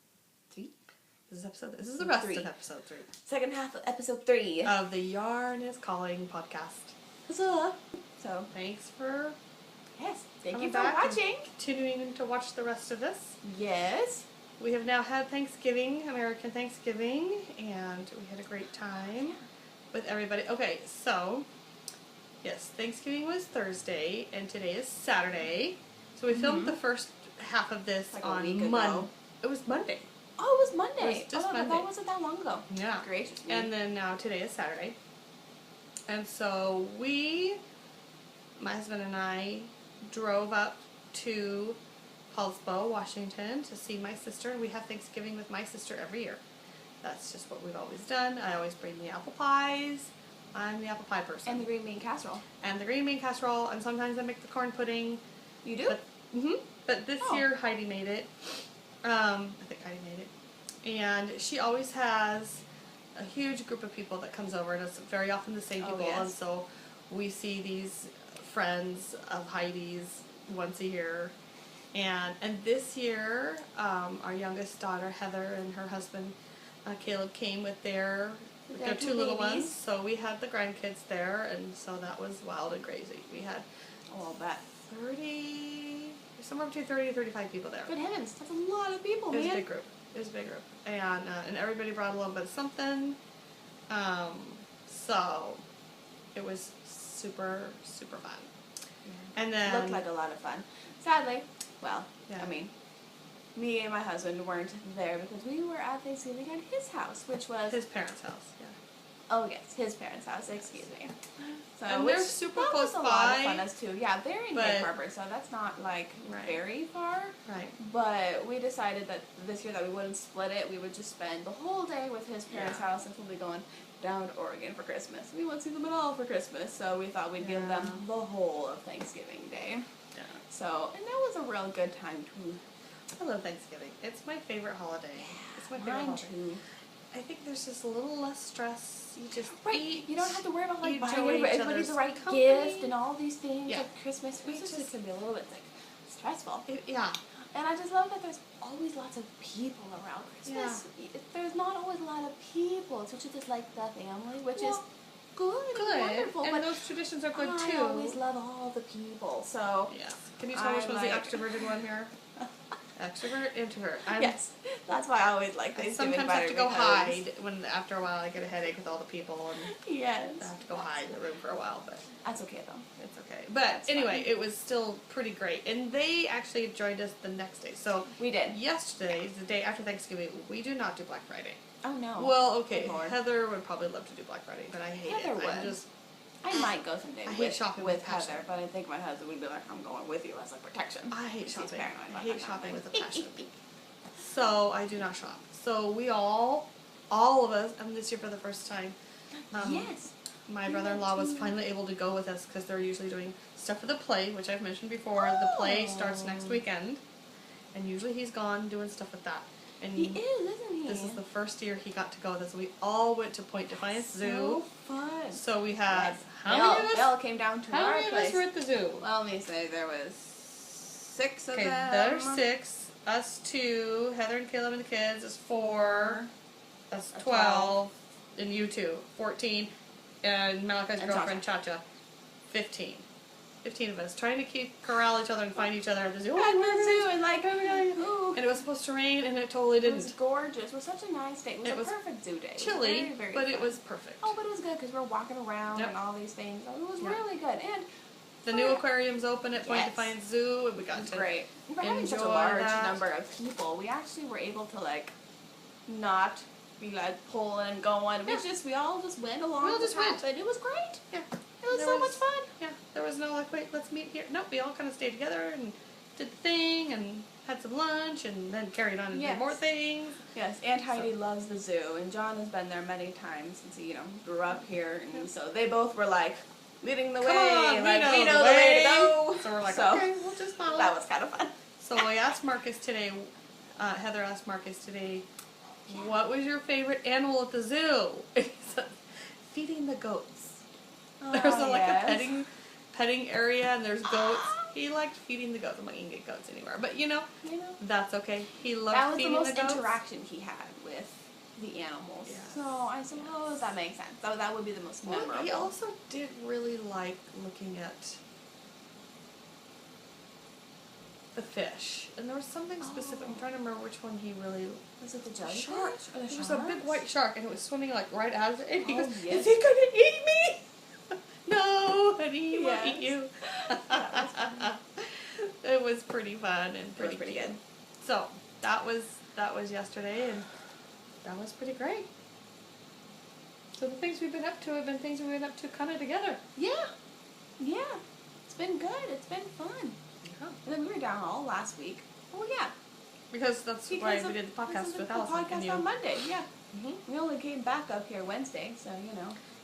3. This is the rest 3. of episode 3 Second half of episode 3. of the Yarn is Calling podcast. So, Thanks for yes. Thank Coming you for back and- watching. continuing to watch the rest of this. Yes. We have now had Thanksgiving, American Thanksgiving, and we had a great time with everybody. Okay, so, yes, Thanksgiving was Thursday, and today is Saturday. So we filmed the first half of this Like a on week ago. Monday. It was Monday. Oh, it was Monday. It was just oh, Monday. that wasn't that long ago. Yeah. Gracious me. And then now today is Saturday. And so my husband and I, drove up to Hallsbow, Washington to see my sister. And we have Thanksgiving with my sister every year. That's just what we've always done. I always bring the apple pies. I'm the apple pie person. And the green bean casserole. And the green bean casserole, and sometimes I make the corn pudding. You do? But this Oh. year Heidi made it. I think Heidi made it. And she always has a huge group of people that comes over, and it's very often the same Oh, people. yes. And so we see these friends of Heidi's once a year. And this year, our youngest daughter Heather and her husband Caleb came with their Their 2 two little babies. ones. So we had the grandkids there, and so that was wild and crazy. We had Oh, I'll bet. somewhere between 30 and 35 people there. Good heavens, that's a lot of people, It was a man. big group. It was a big group. And everybody brought a little bit of something. So, it was super, super fun. And then... Looked like a lot of fun. Sadly, well, Yeah. I mean, me and my husband weren't there because we were at Thanksgiving at his house, which was... His parents' house, yeah. Oh, yes, his parents' house, excuse me. So, And they're super that close was a lot of by, fun as too. Yeah, they're in but- Egg Harbor, so that's not, like, Right. very far. Right. But we decided that this year that we wouldn't split it. We would just spend the whole day with his parents' Yeah. house, since we'll be going down to Oregon for Christmas. We won't see them at all for Christmas, so we thought we'd give them Yeah. the whole of Thanksgiving Day. Yeah. So, and that was a real good time too. I love Thanksgiving. It's my favorite holiday. It's my favorite Mine holiday. too. I think there's just a little less stress. You just Right, eat. you don't have to worry about like you buying enjoy each everybody other's the right company. gift and all these things Yeah. at Christmas. Christmas just- can be a little bit like stressful. Yeah. And I just love that there's always lots of people around Christmas. There's not always a lot of people. It's usually just like the family, which is good and Good. wonderful. And but those traditions are good I too. always love all the people. So Yes. Can you tell which I one's like- the extroverted one here? Extrovert, introvert. yes, that's why I always like I Thanksgiving sometimes have to go because- hide when after a while I get a headache with all the people and Yes, I have to go hide in the room for a while, but that's okay though. it's okay. But That's anyway, fine. it was still pretty great. And they actually joined us the next day. So We did. yesterday, the day after Thanksgiving, we do not do Black Friday. Oh no. Well, okay, Good Lord. Heather would probably love to do Black Friday, but I hate Heather it. I'm would. just I might go someday I hate with, shopping with with passion. Heather, but I think my husband would be like, I'm going with you as a protection. I hate He's shopping. paranoid I about hate that shopping kind with of a passion. So I do not shop. So we all of us, and this year for the first time, Yes. my brother-in-law was finally able to go with us because they're usually doing stuff for the play, which I've mentioned before. The play starts next weekend, and usually he's gone doing stuff with that. And He is, isn't he? this is the first year he got to go with us. We all went to Point Defiance Zoo. So fun. So we had They how all- many of They us? all came down to How our many of place. us were at the zoo? Well, let me say there was 6 of Okay, them. there's 6. Us 2. Heather and Caleb and the kids is 4. That's 12. And you 2. 14. And Malachi's And girlfriend, Cha-Cha. 15. 15 of us trying to corral each other and find each other at the zoo. At Oh, the zoo and like, ooh. and it was supposed to rain and it totally It was didn't. gorgeous. It was such a nice day. It was It a was perfect zoo day. It was Chilly, very, very but it fun. was perfect. Oh, but it was good because we were walking around Yep. and all these things. So it was Yeah. really good. And The new aquarium's open at Point Yes. Defiance Zoo, and we got it was to great. For having such a enjoy large that. number of people, we actually were able to like not be like pulling and going. We all just went along. We all just the path, went. and it was great. Yeah. It was There so was- much fun. Yeah, there was no like, wait, let's meet here. Nope, we all kind of stayed together and did the thing and had some lunch and then carried on and Yes. did more things. Yes, Aunt Heidi loves the zoo, and John has been there many times since he, grew up here, and so they both were like leading the Come way, on, like we we know know the the way way. to go. So we're like, So, okay, we'll just follow. that was kind of fun. So I asked Marcus today, Heather asked Marcus today, what was your favorite animal at the zoo? He said, feeding the goats. There's like a petting area and there's goats. He liked feeding the goats. I'm like, you can get goats anywhere. But that's okay. He loved That was the feeding most the goats. interaction he had with the animals. Yes. So I suppose that makes sense. So that would be the most Well, memorable. he also did really like looking at the fish. And there was something specific. I'm trying to remember which one he really... Was it the jellyfish? Shark. Or the There was a big sharks? white shark and it was swimming like right out of it. And he Oh, goes, yes. is he going to eat me? No, honey, he won't eat Yes. you. That was fun. It was pretty fun and pretty pretty cute. good. So that was yesterday and that was pretty great. So the things we've been up to have been things we've been up to kind of together. Yeah. Yeah. It's been good. It's been fun. Yeah. And then we were down all last week. Oh, yeah. Because that's why we did the podcast with Allison and podcast you. on Monday, yeah. Mhm. We only came back up here Wednesday, so,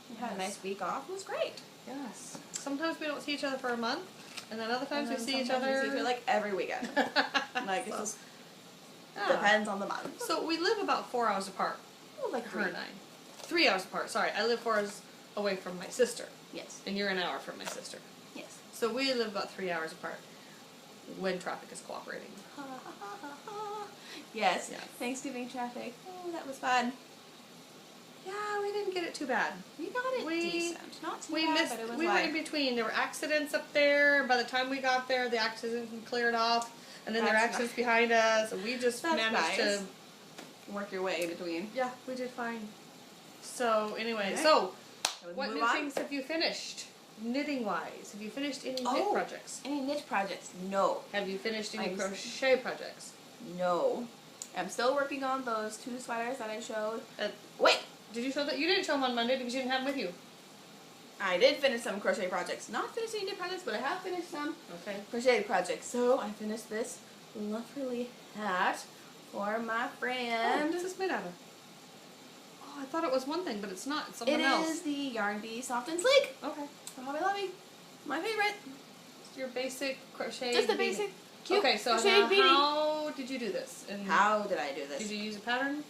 we had a nice week off. It was great. Yes. Sometimes we don't see each other for a month, and then other times we And see then each sometimes other. we see each other, like every weekend. Like, it So, just yeah. depends on the month. So we live about 4 hours apart. Oh, like Her 3. and I. 3 hours apart. Sorry, I live 4 hours away from my sister, Yes. and you're an hour from my sister. Yes. So we live about 3 hours apart when traffic is cooperating. Yes. Yes. Thanksgiving traffic. Oh, that was fun. Yeah, we didn't get it too bad. We got it We- decent. Not too We bad, missed. but it was We were like... in between. There were accidents up there. By the time we got there, the accidents were cleared off, and then there were That's accidents behind us. And we just That's managed to. nice. Work your way in between. Yeah, we did fine. So anyway, Okay. so What new things have you finished? Knitting wise, have you finished any knit projects? Any knit projects? No. Have you finished any crochet projects? No. I'm still working on those 2 sweaters that I showed. Wait! Did you show that? You didn't show them on Monday because you didn't have them with you. I did finish some crochet projects. Not finished any knit projects, but I have finished some Okay. crochet projects. So I finished this lovely hat for my friend. What's this made out of? Oh, I thought it was one thing, but it's not. It's something It else. is the Yarn Bee Soft and Sleek. Okay. For Hobby Lobby. My favorite. It's your basic crochet. Just the beanie. basic cute Okay, so crochet beanie. how did you do this? And How did I do this? did you use a pattern?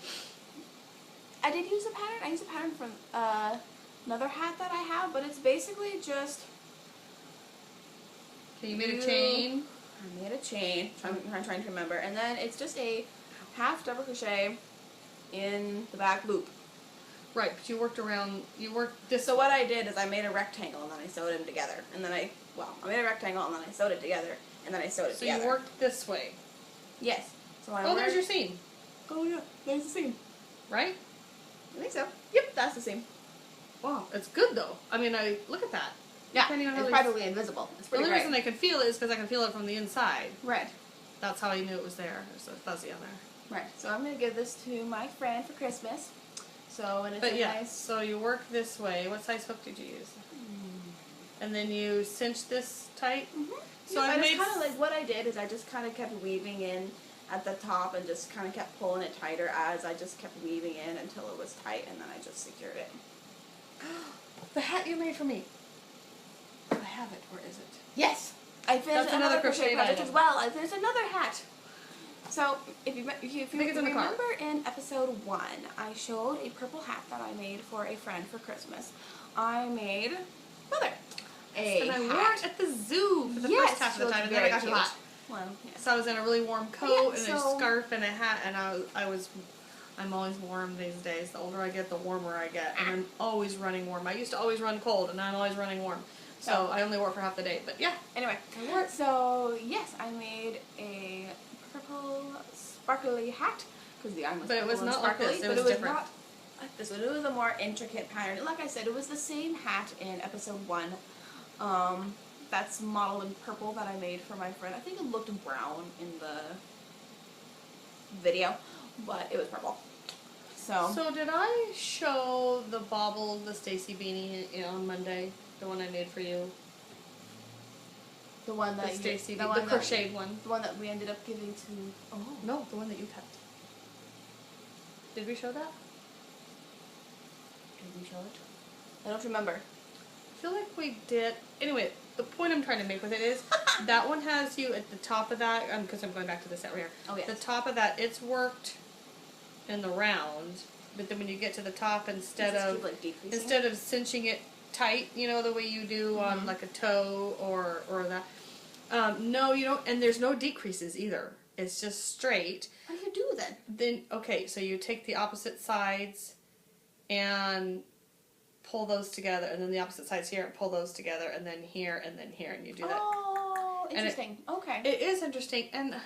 I did use a pattern. I used a pattern from another hat that I have, but it's basically just... Okay, you made a chain. I made a chain. I'm trying to remember. And then it's just a half double crochet in the back loop. Right, but you worked this. So what I did is I made a rectangle and then I sewed them together. And then I made a rectangle and then I sewed it together. And then I sewed it together. So you worked this way. Yes. So There's your seam. Oh yeah, there's the seam. Right? I think so. Yep, that's the seam. Wow, it's good though. I mean, look at that. Yeah, Depending on how it's they- practically invisible. It's The pretty only great. reason I could feel it is because I can feel it from the inside. Right. That's how I knew it was there. There's a fuzzy on there. Right. So I'm going to give this to my friend for Christmas. So, and it's But a yeah, nice... so you work this way. What size hook did you use? And then you cinch this tight. So I just kind of like, what I did is I just kind of kept weaving in at the top and just kind of kept pulling it tighter as I just kept weaving in until it was tight, and then I just secured it. The hat you made for me. I have it. Where is it? Yes! I finished That's another another crochet crochet project item. as well. I finished another hat. So, if you think it's in the car. remember in episode 1, I showed a purple hat that I made for a friend for Christmas. I made Mother a And I hat. wore it at the zoo for the Yes, first half she of the looks time, and then I very got too cute. hot. Well, yes. So I was in a really warm coat Yeah, and a so- scarf and a hat, and I'm always warm these days. The older I get, the warmer I get, and I'm always running warm. I used to always run cold, and now I'm always running warm. So I only wore it for half the day, but yeah. Anyway, I wore it. so yes, I made a purple sparkly hat because the yarn was But it purple was and not like sparkly, this. It but was different. not like this one. It was a more intricate pattern. Like I said, it was the same hat in episode 1. That's modeled in purple that I made for my friend. I think it looked brown in the video, but it was purple. So did I show the bauble, the Stacy beanie on Monday? The one I made for you? The one that The Stacy, the one crocheted one. the one that we ended up giving to. Oh No, the one that you kept. Did we show that? did we show it? I don't remember. I feel like we did. Anyway, the point I'm trying to make with it is that one has you at the top of that, because I'm going back to the set right here. Oh, yes. The top of that, it's worked in the round, but then when you get to the top, instead Does it of keep, like, decreasing? cinching it tight, you know, the way you do on like a toe or that. No, you don't, and there's no decreases either. It's just straight. What do you do then? Then, okay, so you take the opposite sides and pull those together, and then the opposite sides here, and pull those together, and then here, and you do that. Oh, And interesting. Okay. It is interesting, and it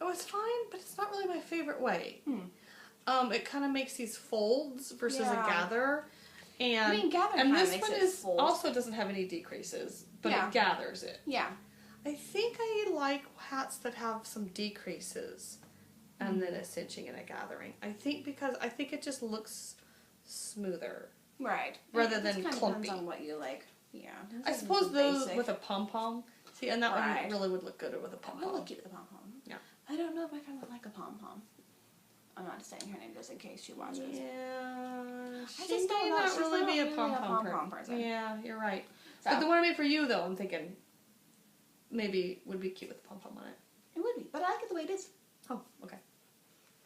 was fine, but it's not really my favorite way. It kind of makes these folds versus a Yeah. gather, and I mean, gather and kinda this makes one it is folds. also doesn't have any decreases, but Yeah. it gathers it. Yeah. I think I like hats that have some decreases, and then a cinching and a gathering. I think it just looks smoother. Right. Rather It just than kinda clumpy. depends on what you like. Yeah. I This is suppose those basic. with a pom-pom. See, and that Right. one really would look good with a I pom-pom. will keep the pom pom. Yeah. I don't know if my friend would like a pom pom. I'm not saying her name just in case she watches. Yeah, I she just don't may know. not She's really not be a really pom-pom person. Yeah, you're right. So, But the one I made for you, though, I'm thinking maybe would be cute with a pom-pom on it. it would be, but I like it the way it is. Oh, okay.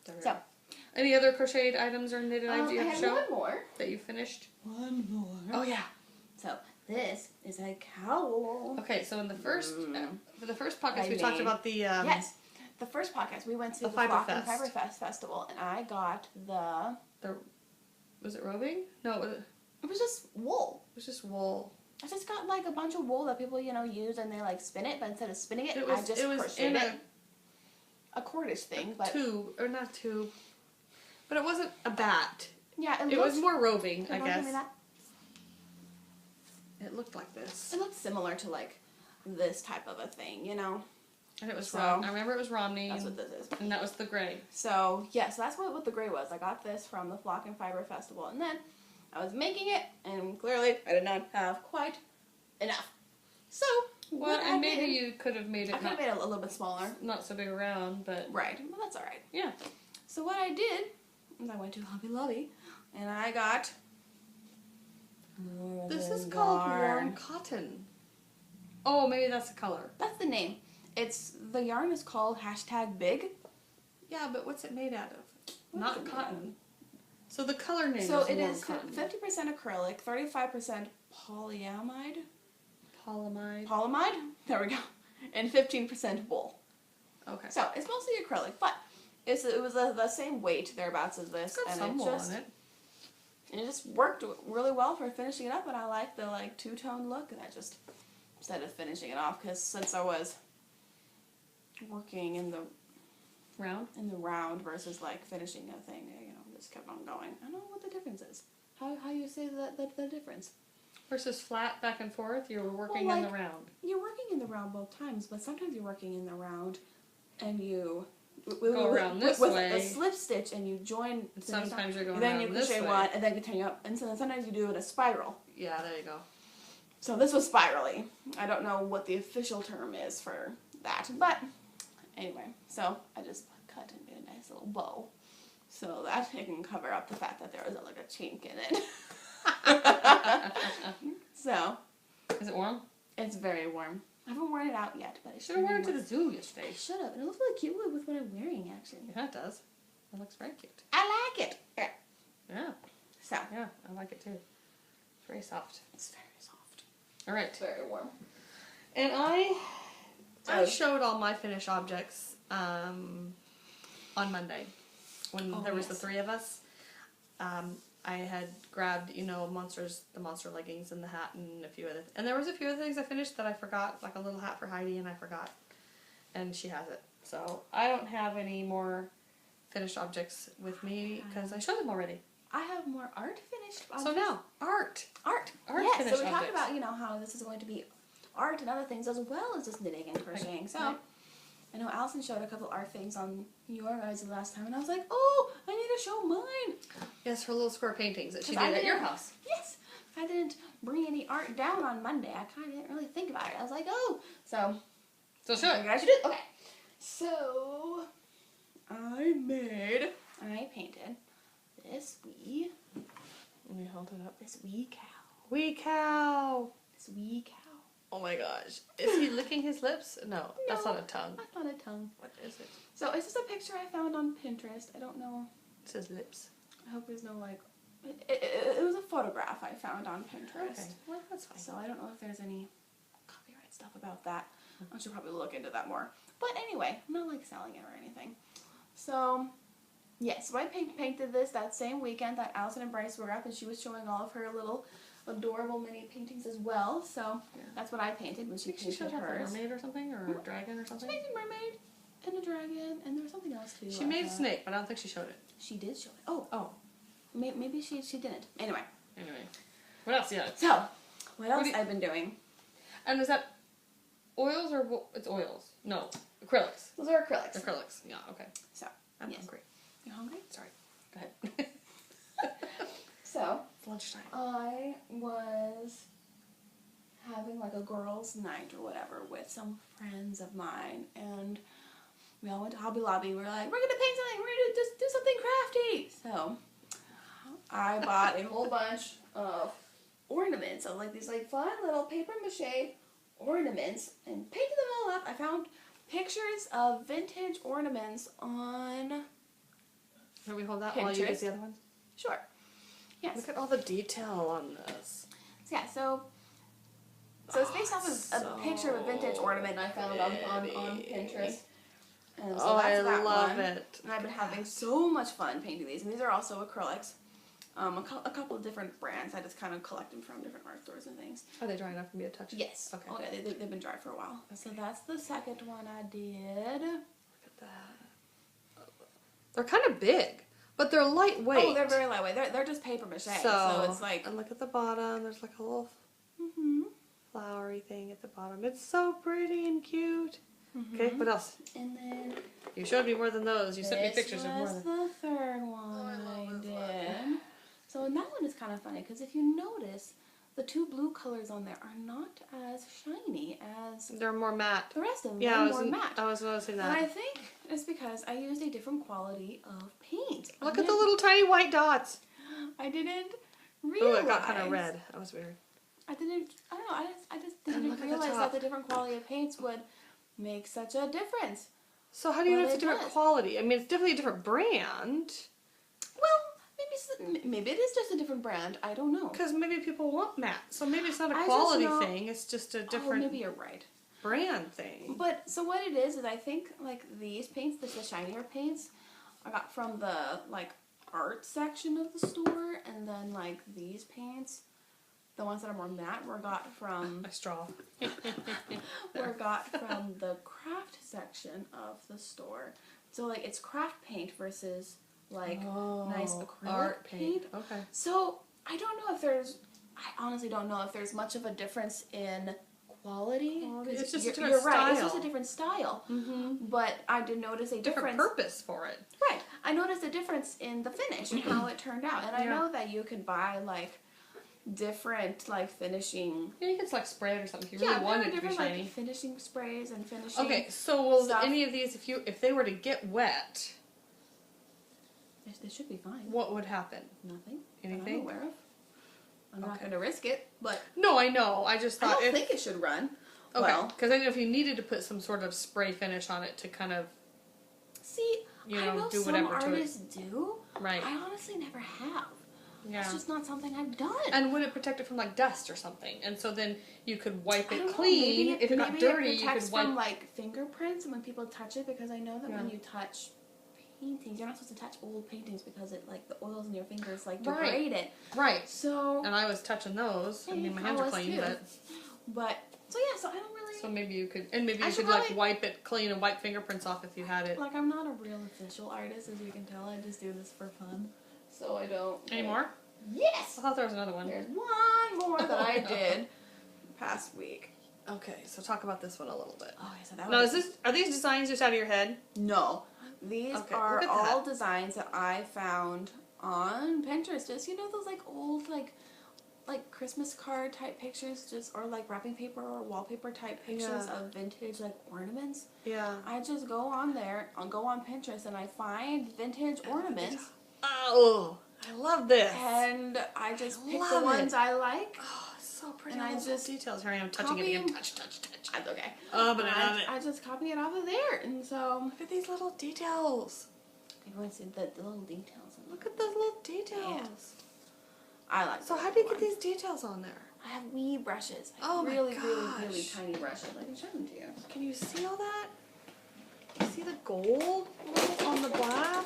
There we So, go. Any other crocheted items or knitted items you I have to have show one more. that you finished? One more. Oh, yeah. So this is a cowl. Okay, so in the first for the first podcast, I we talked made- about the Yes. The first podcast, we went to The the Fiber Flock and Fest. Fiber Fest Festival, and I got the... was it roving? No, it It was just wool. was just wool. I just got like a bunch of wool that people, use and they like spin it, but instead of spinning it, It was I just it was crocheted in it. A cordage thing, but... tube, or not tube, but it wasn't a bat. Yeah, It was more roving, I Can you guess. me that? It looked like this. It looked similar to like this type of a thing, you know. And it was So- I remember it was Romney. That's what this is. And that was the gray. So yeah, so that's what the gray was. I got this from the Flock and Fiber Festival, and then I was making it, and clearly I did not have quite enough. So Well, what I and maybe did, you could have made I it could have made it a little bit smaller. not so big around, but Right, well that's all right. yeah. So what I did is I went to Hobby Lobby, and I got. This is called warm cotton. Oh, maybe that's the color. That's the name. The yarn is called #big. Yeah, but what's it made out of? What is Not it made cotton. So the color name So is it warm is cotton. 50% acrylic, 35% polyamide. Polyamide. There we go. And 15% wool. Okay. So it's mostly acrylic, but it was the same weight thereabouts as this, It's got and some wool on it. and it just worked really well for finishing it up. And I like the two-tone look, and I just decided finishing it off because since I was working in the round versus like finishing a thing, you know, just kept on going. I don't know what the difference is. How you say the difference? Versus flat back and forth, you were working Well, in the like, round. You're working in the round both times, but sometimes you're working in the round and you Go around this with way. a slip stitch and you join. And sometimes you're going and then around you this crochet way. one and then continue up, and so sometimes you do it a spiral. Yeah, there you go. So this was spirally. I don't know what the official term is for that, but anyway, so I just cut and made a nice little bow, so that it can cover up the fact that there was like a chink in it. So Is it warm? it's very warm. I haven't worn it out yet, but I Should have worn it to the zoo yesterday. I should have. It looks really cute with what I'm wearing, actually. Yeah, it does. It looks very cute. I like it. Yeah. Yeah, So yeah, I like it too. It's very soft. it's very soft. All right. It's very warm. And I Oh. showed all my finished objects on Monday when Oh, there was the yes. 3 of us. I had grabbed, the monster leggings and the hat and a few other and there was a few other things I finished that I forgot, like a little hat for Heidi, and I forgot. And she has it. So I don't have any more finished objects with me because I showed them already. I have more art finished. So now, art. Art. Art Yes, finished so we talked objects. about, how this is going to be art and other things as well as just knitting and crocheting. So Right. I know Allison showed a couple art things on your guys' last time, and I was like, oh, I need to show mine. Yes, her little square paintings that she 'Cause I did at your didn't- house. Yes. I didn't bring any art down on Monday. I kind of didn't really think about it. I was like, oh. So So show you it. guys should do. Okay. So I painted this wee Let me hold it up. cow. Wee cow. This wee cow. Oh my gosh. Is he licking his lips? No, that's No. not a tongue. That's not a tongue. What is it? So it's just a picture I found on Pinterest. I don't know. It says lips. I hope there's no it was a photograph I found on Pinterest. Okay, well that's fine. So I don't know if there's any copyright stuff about that. I should probably look into that more. But anyway, I'm not selling it or anything. So yes, so I painted this that same weekend that Allison and Bryce were up, and she was showing all of her little adorable mini paintings as well. So Yeah. that's what I painted when she She painted showed off a hers. mermaid or something, or a dragon or She something. made a mermaid and a dragon, and there was something else too. She I made a thought. snake, but I don't think she showed it. She did show it. Oh, Oh, maybe she didn't. Anyway, anyway. What else? Yeah. so what else do you- I've been doing? And is that oils or it's oils? No, acrylics. Those are acrylics. Acrylics. Yeah. Okay. So I'm yes. hungry. You hungry? Sorry. Go ahead. So It's lunchtime. I was having like a girls' night or whatever with some friends of mine, and we all went to Hobby Lobby. We were like, we're gonna paint something. We're gonna just do something crafty. So I bought a whole bunch of ornaments of like these like fun little paper mache ornaments and painted them all up. I found pictures of vintage ornaments on Can we hold that while you Pinterest. get the other one? Sure. Yes. Look at all the detail on this. Yeah, so it's based off of a picture of a vintage ornament I found on Pinterest. And so I that's that love one. it. And I've been having so much fun painting these. And these are also acrylics. A couple of different brands. I just kind of collect them from different art stores and things. Are they dry enough for me to touch? Yes. Okay. Oh, yeah, they've been dry for a while. So that's the second one I did. Look at that. They're kind of big. But they're lightweight. Oh, they're very lightweight. They're just paper mache. So it's like... And look at the bottom. There's like a little flowery thing at the bottom. It's so pretty and cute. Okay, what else? And then... You showed me more than those. You sent me pictures of more This than... was the third one I did. So and that one is kind of funny because if you notice, the two blue colors on there are not as shiny as They're more matte. the rest of them. Yeah, They're more matte. I was noticing And that. I think it's because I used a different quality of paint. Look at the little tiny white dots. I didn't realize. Oh, it got kind of red. That was weird. I don't know. I just And didn't look at the realize top. that the different quality of paints would make such a difference. So how do you know Well, it's a it different does. quality? I mean, it's definitely a different brand. Well, maybe it is just a different brand. I don't know. Because maybe people want matte. So maybe it's not I a just quality know- thing. It's just a Oh, different maybe you're right. brand thing. But so what it is I think like these paints, the shinier paints, I got from the like art section of the store, and then like these paints, the ones that are more matte, were got from A straw. were got from the craft section of the store. So like it's craft paint versus like nice acrylic art paint. Okay. So I honestly don't know if there's much of a difference in quality. 'Cause It's just a you're different right, it's style. just a different style. Mm-hmm. But I did notice a Different difference. purpose for it. Right. I noticed a difference in the finish and how it turned out. And I Yeah. know that you could buy like different like finishing. Yeah, you can like spray it or something if you Yeah, really want there it are to be different shiny. like finishing sprays and finishing. Okay, so will stuff. any of these, if they were to get wet, They should be fine. what would happen? Nothing. That Anything? I'm aware of. I'm not Okay. going to risk it, but No, I know. I just I thought don't think it should run. okay, Well, because I know if you needed to put some sort of spray finish on it to kind of see, you I know, know do some whatever to it. artists do. Right. I honestly never have. Yeah. It's just not something I've done. And would it protect it from like dust or something? And so then you could wipe I it don't know, clean. maybe If it got maybe dirty, it you protects could wipe. from like fingerprints and when people touch it, because I know that when Yeah. you touch paintings, you're not supposed to touch old paintings because it like the oils in your fingers like Right. degrade it. Right. So, And I was touching those. I mean, my I hands are was clean, too. but so yeah, so I don't really so maybe you could, and maybe I you should could like probably- wipe it clean and wipe fingerprints off if you had it. like I'm not a real official artist, as you can tell. I just do this for fun. So I don't Any more? Yes. I thought there was another one. There's one more that I did past week. Okay, so talk about this one a little bit. Oh, so that Now, was are these designs just out of your head? No. These Okay, are look at all that. designs that I found on Pinterest. Just, you know, those like old like Christmas card type pictures, just or like wrapping paper or wallpaper type pictures Yeah. of vintage like ornaments. Yeah. I just go on there, go on Pinterest, and I find vintage ornaments, Oh, I love this. and I just pick the love ones it. I like. Oh, it's so pretty. And all I those little just details. Here I am touching it copy again. them. Touch, touch, touch. That's okay. Oh, but I love it. I just copy it off of there, and so Look at these little details. you want to see the little details. Look at those little details. I like. So the how do you little get ones. these details on there? I have wee brushes. Like Oh my really, really gosh. tiny brushes. I can show them to you. Can you see all that? You see the gold on the black?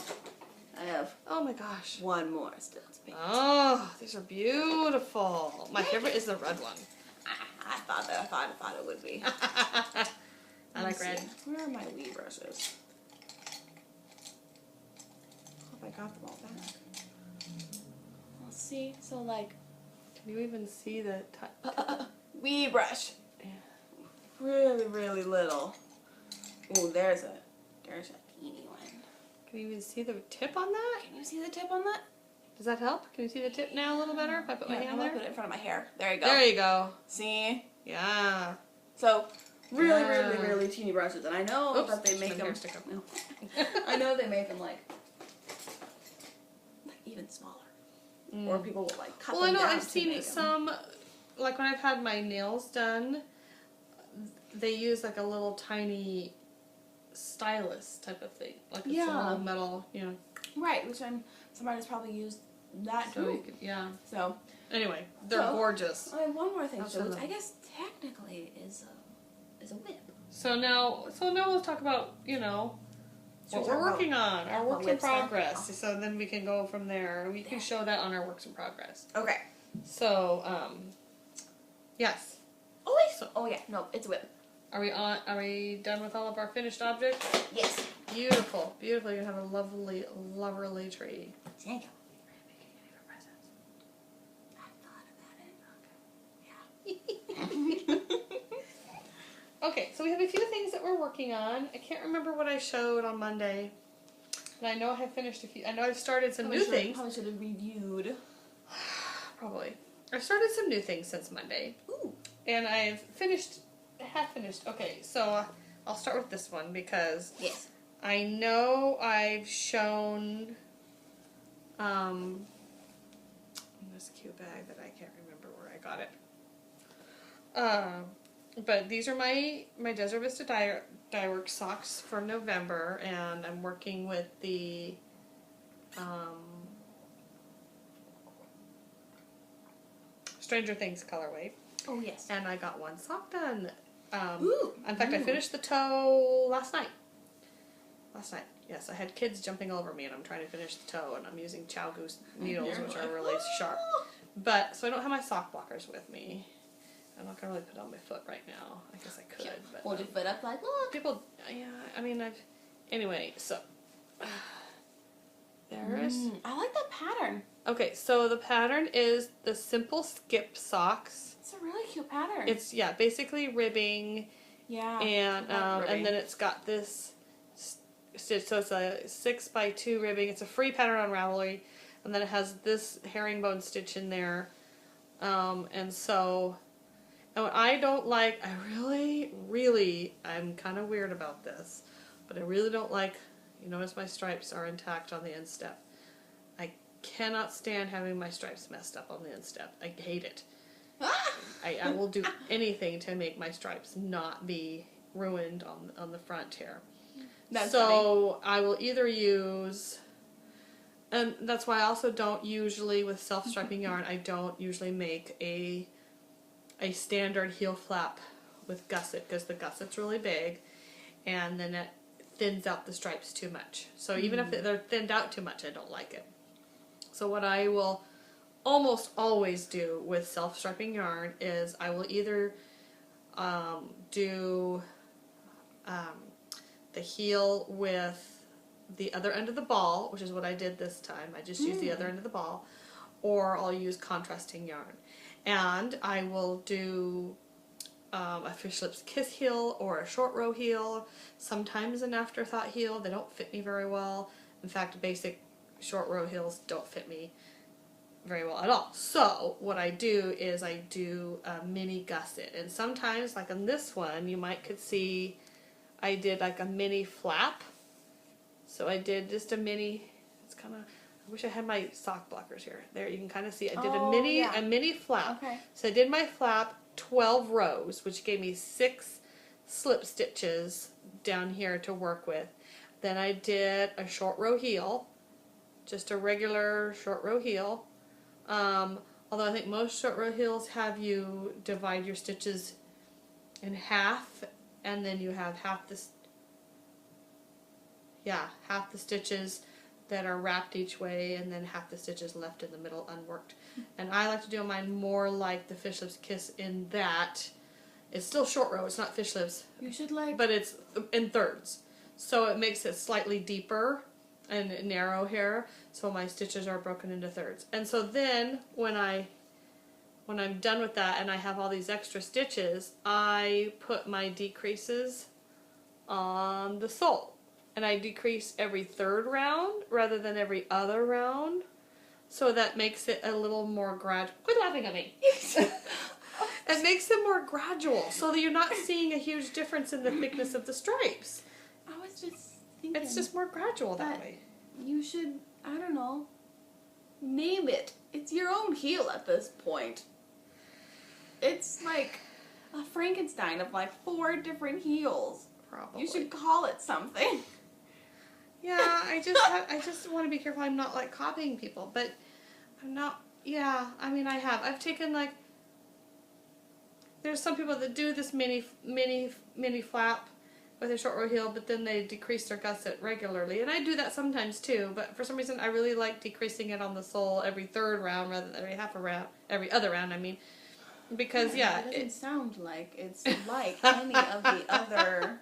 I have Oh my gosh. one more still to paint. Oh, these are beautiful. My favorite is the red one. I thought it would be. I like red. Where are my wee brushes? Hope I got them all back. Let's see. So like Can you even see the wee brush. Yeah. Really, really little. Oh, there's a teeny one. Can you even see the tip on that? Can you see the tip on that? Does that help? Can you see the tip now a little better if I put my Yeah, hand I'm gonna there? put it in front of my hair. There you go. There you go. See? Yeah. So really, Yeah. really, really teeny brushes, and I know Oops, that they just make my them. hair stick up. No. I know they make them like even smaller, or people will like cut Well, I them know down I've to seen make 'em. some, like when I've had my nails done, they use like a little tiny stylus type of thing. Like it's a Yeah. little metal, you know. Right, which some artists probably use that So you too. could, yeah. So Anyway, they're So- gorgeous. I have one more thing I'll to show show, which them. I guess technically is a whip. So now let's talk about, you know, Should what we we're talk working on, our works in whip stuff? progress. So then we can go from there. We can show that on our works in progress. Okay. So, yes. Oh wait. So- Oh yeah. No, it's a whip. Are we done with all of our finished objects? Yes. Beautiful. Beautiful. You're going to have a lovely, lovely tree. Thank you. Okay, so we have a few things that we're working on. I can't remember what I showed on Monday. And I know I have finished a few. I know I've started some new things. Probably should have reviewed. Probably. I've started some new things since Monday. Ooh. And I've finished. Okay, so I'll start with this one because Yes. I know I've shown this cute bag that I can't remember where I got it. But these are my Desert Vista dye work socks for November, and I'm working with the Stranger Things colorway. Oh, yes. And I got one sock done. Ooh. In fact, I finished the toe last night. Yes, I had kids jumping over me, and I'm trying to finish the toe, and I'm using Chow Goose needles, which are really sharp. But, so I don't have my sock blockers with me. I'm not going to really put it on my foot right now. I guess I could. Yeah. But Hold your foot up like, look. people, yeah, I mean, anyway, so, there's, I like that pattern. okay, so the pattern is the Simple Skip socks. It's a really cute pattern. It's, yeah, basically ribbing, yeah. and then it's got this stitch, so it's a 6x2 ribbing. It's a free pattern on Ravelry, and then it has this herringbone stitch in there, and so, and what I don't like, I really, I'm kind of weird about this, but I really don't like, you notice my stripes are intact on the instep. I cannot stand having my stripes messed up on the instep. I hate it. I will do anything to make my stripes not be ruined on the front here. That's so funny. I will either use, and that's why I also don't usually, with self-striping yarn, I don't usually make a standard heel flap with gusset, because the gusset's really big, and then it thins out the stripes too much. So even if they're thinned out too much, I don't like it. So what I will almost always do with self-striping yarn is I will either do the heel with the other end of the ball, which is what I did this time. I just used the other end of the ball, or I'll use contrasting yarn. And I will do a Fish Lips Kiss heel or a short row heel, sometimes an afterthought heel. They don't fit me very well. In fact, basic short row heels don't fit me very well at all. So what I do is I do a mini gusset, and sometimes, like on this one, you could see I did like a mini flap. So I did just a mini, it's kind of, I wish I had my sock blockers here. There, you can kind of see I did a mini flap. Okay. So I did my flap 12 rows, which gave me 6 slip stitches down here to work with. Then I did a short row heel, just a regular short row heel. Although I think most short row heels have you divide your stitches in half, and then you have half the stitches that are wrapped each way, and then half the stitches left in the middle unworked. And I like to do mine more like the Fish Lips Kiss in that it's still short row, it's not Fish Lips, You should like... but it's in thirds. So it makes it slightly deeper and narrow here, so my stitches are broken into thirds. And so then when I'm done with that and I have all these extra stitches, I put my decreases on the sole. And I decrease every third round rather than every other round. So that makes it a little more gradual. Quit laughing at me. It makes it more gradual so that you're not seeing a huge difference in the thickness of the stripes. I was just thinking... It's just more gradual that way. You should, I don't know, name it. It's your own heel at this point. It's like a Frankenstein of like 4 different heels. Probably. You should call it something. Yeah, I just want to be careful I'm not like copying people, but I'm not, yeah, I mean I've taken like, there's some people that do this mini flap with a short row heel, but then they decrease their gusset regularly, and I do that sometimes too, but for some reason I really like decreasing it on the sole every third round rather than every other round, I mean, because It doesn't sound like it's like any of the other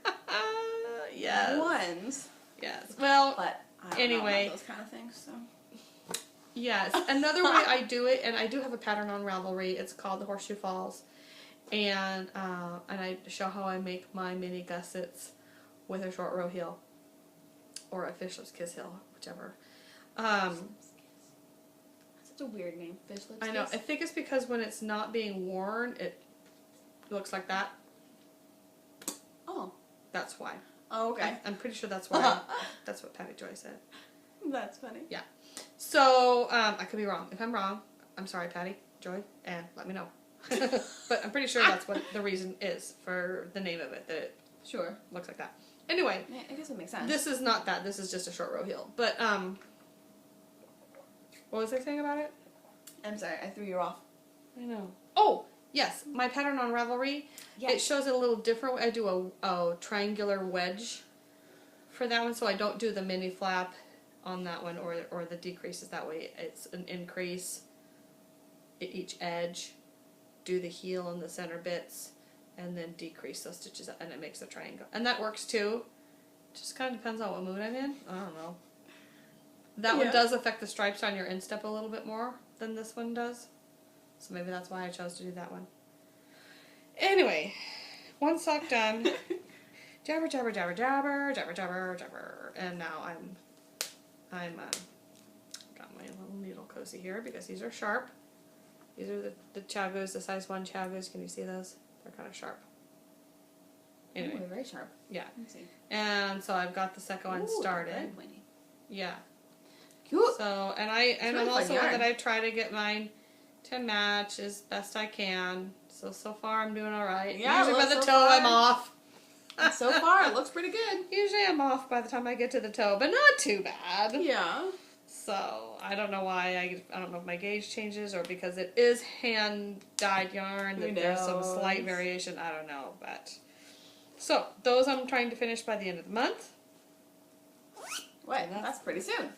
yes. ones. Yes. Well, But I don't anyway. know about those kind of things, so. Yes. Another way I do it, and I do have a pattern on Ravelry. It's called the Horseshoe Falls, and I show how I make my mini gussets with a short row heel or a Fishlip's Kiss heel, whichever. That's such a weird name, Fishlip's I know. Kiss. I think it's because when it's not being worn, it looks like that. Oh. That's why. Oh, okay. I'm pretty sure that's why. That's what Patty Joy said. That's funny. Yeah. So, I could be wrong. If I'm wrong, I'm sorry, Patty Joy, and let me know. But I'm pretty sure that's what the reason is for the name of it, that it Sure. looks like that. Anyway. Yeah, I guess it makes sense. This is not that. This is just a short row heel. But, what was I saying about it? I'm sorry, I threw you off. I know. Oh, yes. My pattern on Ravelry. Yes. It shows it a little different. I do a triangular wedge for that one, so I don't do the mini flap on that one or the decreases that way. It's an increase at each edge, do the heel and the center bits, and then decrease those stitches, and it makes a triangle. And that works too. Just kind of depends on what mood I'm in. I don't know. That one does affect the stripes on your instep a little bit more than this one does. So maybe that's why I chose to do that one. Anyway, one sock done. Jabber, jabber, jabber, jabber, jabber, jabber, jabber. And now I'm got my little needle cozy here because these are sharp. These are the chagos, the size 1 chagos. Can you see those? They're kind of sharp. Anyway. Ooh, they're very sharp. Yeah. Let me see. And so I've got the second one started. Very pointy. Yeah. Cute. So, and I'm really also fun one yarn. that I try to get mine to match as best I can. So far I'm doing alright. Yeah, Usually by well, the so toe far- I'm off. So far, it looks pretty good. Usually I'm off by the time I get to the toe, but not too bad. Yeah. So, I don't know why. I don't know if my gauge changes or because it is hand-dyed yarn Who that there's some knows? slight variation. I don't know, but... So, those I'm trying to finish by the end of the month. Wait, that's pretty soon.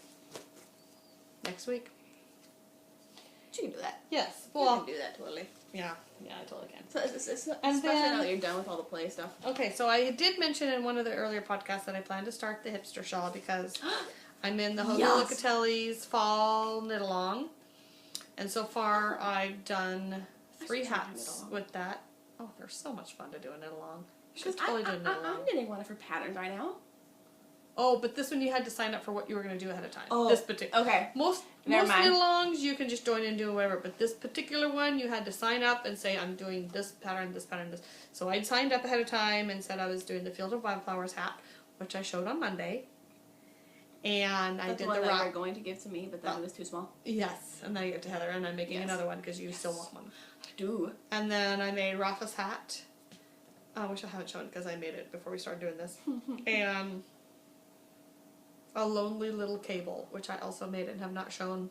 Next week. But you can do that. Yes. You Well, can do that totally. yeah, I totally can. So it's And especially then- now that you're done with all the play stuff. Okay, so I did mention in one of the earlier podcasts that I plan to start the hipster shawl because I'm in the Hogan Yes. Locatelli's fall knit along. And so far I've done 3 should try to knit hats along. with that. Oh, they're so much fun to do a knit along. You Because should totally do a knit I'm along. knitting one of her patterns right now. Oh, but this one you had to sign up for what you were going to do ahead of time. Oh, This particular. Okay. Most Never mind. knit alongs you can just join and do whatever, but this particular one you had to sign up and say I'm doing this pattern, this pattern, this. So I'd signed up ahead of time and said I was doing the Field of Wildflowers hat, which I showed on Monday. And I That's did the one the that you rock. were going to give to me, but then it was too small. Yes, and then I gave it to Heather, and I'm making Yes. another one because you still want one. Do. And then I made Rafa's hat, which I haven't shown because I made it before we started doing this. And a lonely little cable, which I also made and have not shown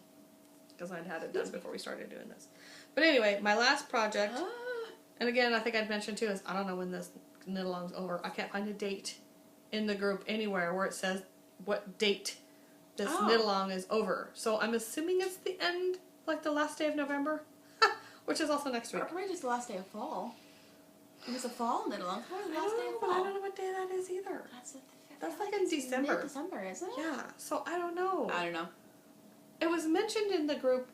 because I'd had it done before we started doing this. But anyway, my last project, and again, I think I'd mentioned too, is I don't know when this knit along's over. I can't find a date in the group anywhere where it says what date this knit along is over. So I'm assuming it's the end, like the last day of November, which is also next week. Or probably just the last day of fall. It was a fall knit along. Probably the last day of But I fall. don't know what day that is either. That's like in It's December. mid-December, isn't it? Yeah, so I don't know. I don't know. It was mentioned in the group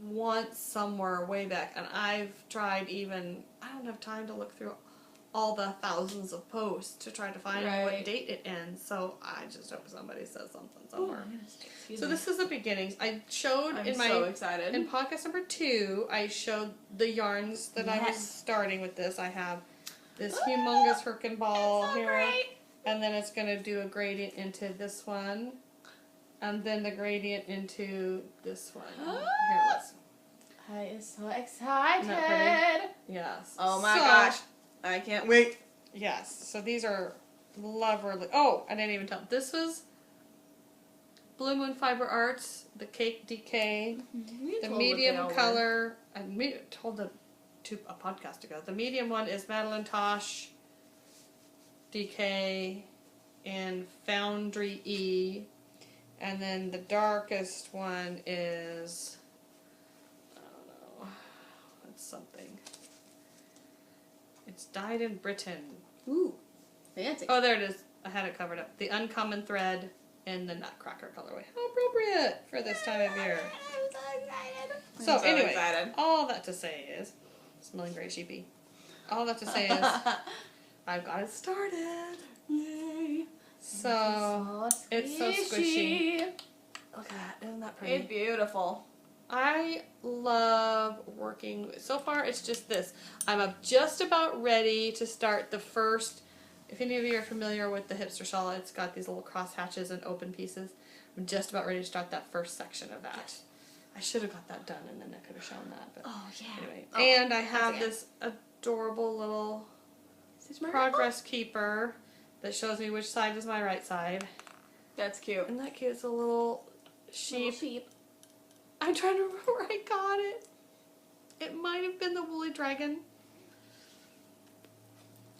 once somewhere way back, and I've tried I don't have time to look through all the thousands of posts to try to find what Right. date it ends, so I just hope somebody says something Oh, somewhere. excuse So me. this is the beginnings. I showed I'm in my so excited. in podcast number 2, I showed the yarns that I was Yes. starting with this. I have this humongous Herkin ball It's so here. great. And then it's going to do a gradient into this one. And then the gradient into this one. Here, let's. I am so excited. Isn't that pretty? Yes. Oh my So, gosh. I can't wait. Yes. So these are lovely. Oh, I didn't even tell. This was Blue Moon Fiber Arts, the Cake DK, the medium color. I told them a podcast ago. The medium one is Madeline Tosh DK in Foundry E, and then the darkest one is, I don't know, it's something. It's dyed in Britain. Ooh, fancy. Oh, there it is. I had it covered up. The Uncommon Thread in the Nutcracker colorway. How appropriate for this time of year. I'm so excited. So anyway, excited. all that to say is, smelling very sheepy. All that to say is, I've got it started. Yay. So it's so squishy. Look at that, isn't that pretty? It's beautiful. I love working. So far, it's just this. I'm just about ready to start the first. If any of you are familiar with the hipster shawl, it's got these little cross hatches and open pieces. I'm just about ready to start that first section of that. I should have got that done, and then I could have shown that. But anyway, and I have this adorable little progress keeper that shows me which side is my right side. That's cute. Isn't that cute? It's a little sheep. Little sheep. I'm trying to remember where I got it. It might have been the Woolly Dragon.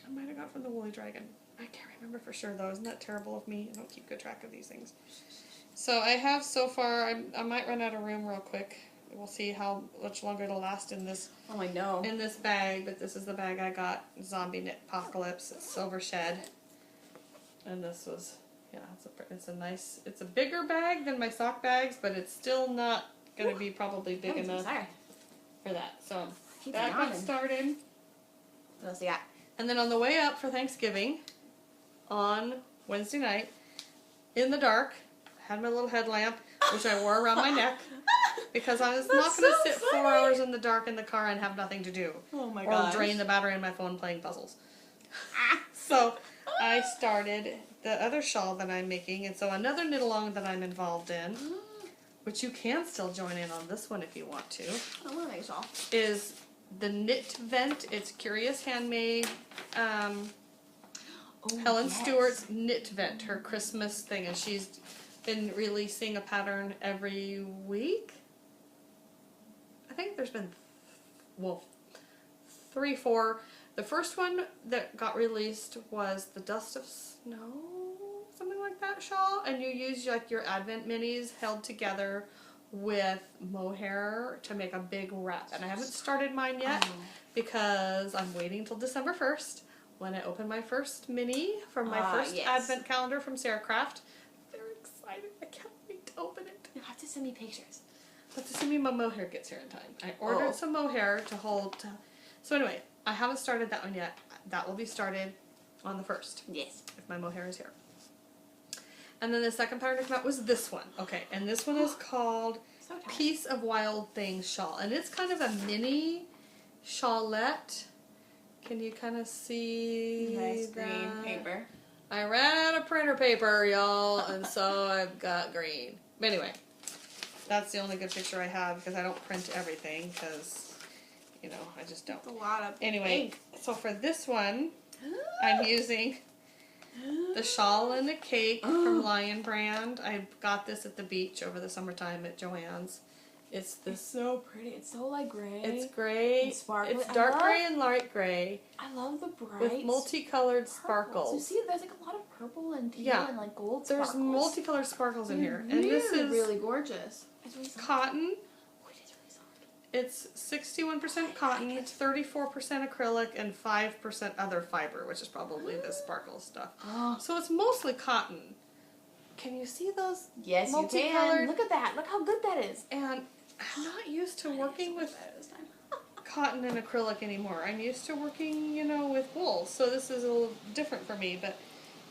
I might have got it from the Woolly Dragon. I can't remember for sure though. Isn't that terrible of me? I don't keep good track of these things. So I have so far, I might run out of room real quick. We'll see how much longer it'll last in this I know. in this bag, but this is the bag I got, Zombie Knit Apocalypse. It's Silver Shed. And this was, yeah, it's a nice, it's a bigger bag than my sock bags, but it's still not going to be probably big enough for that. So that got started. What else you got? And then on the way up for Thanksgiving, on Wednesday night, in the dark, I had my little headlamp, which I wore around my neck, because I was not going to sit 4 hours in the dark in the car and have nothing to do. Oh my gosh. Or drain the battery in my phone playing puzzles. So I started the other shawl that I'm making, and so another knit along that I'm involved in, which you can still join in on this one if you want to, I want to make a shawl. is the Knit Vent. It's Curious Handmade. Helen Stewart's Knit Vent, her Christmas thing, and she's been releasing a pattern every week. I think there's been, 3, 4. The first one that got released was the Dust of Snow, something like that shawl, and you use like your Advent minis held together with mohair to make a big wrap. And I haven't started mine yet because I'm waiting till December 1st when I open my first mini from my first Advent calendar from Sarah Craft. Very excited. I can't wait to open it. You'll have to send me pictures. But assuming my mohair gets here in time. I ordered some mohair to hold. So anyway, I haven't started that one yet. That will be started on the 1st. Yes. If my mohair is here. And then the second pattern to come out was this one. Okay, and this one is called Piece of Wild Things Shawl. And it's kind of a mini shawlette. Can you kind of see Nice that? green paper. I ran out of printer paper, y'all, and so I've got green. But anyway, that's the only good picture I have because I don't print everything because, you know, I just don't. A lot of Anyway, so for this one, I'm using the Shawl and the Cake from Lion Brand. I got this at the beach over the summertime at Joann's. It's this. It's so pretty. It's so like gray. It's gray. And sparkly. It's dark gray and light gray. I love the bright. With multicolored sparkles. So see, there's like a lot of purple and teal and like gold There's sparkles. multicolored sparkles in here. Really, And this is really gorgeous. It's really soft. cotton. Oh, it is really soft. It's 61% cotton, 34% acrylic, and 5% other fiber, which is probably the sparkle stuff. Oh. So it's mostly cotton. Can you see those? Yes, you can. Look at that. Look how good that is. And I'm not used to working with cotton and acrylic anymore. I'm used to working, you know, with wool. So this is a little different for me, but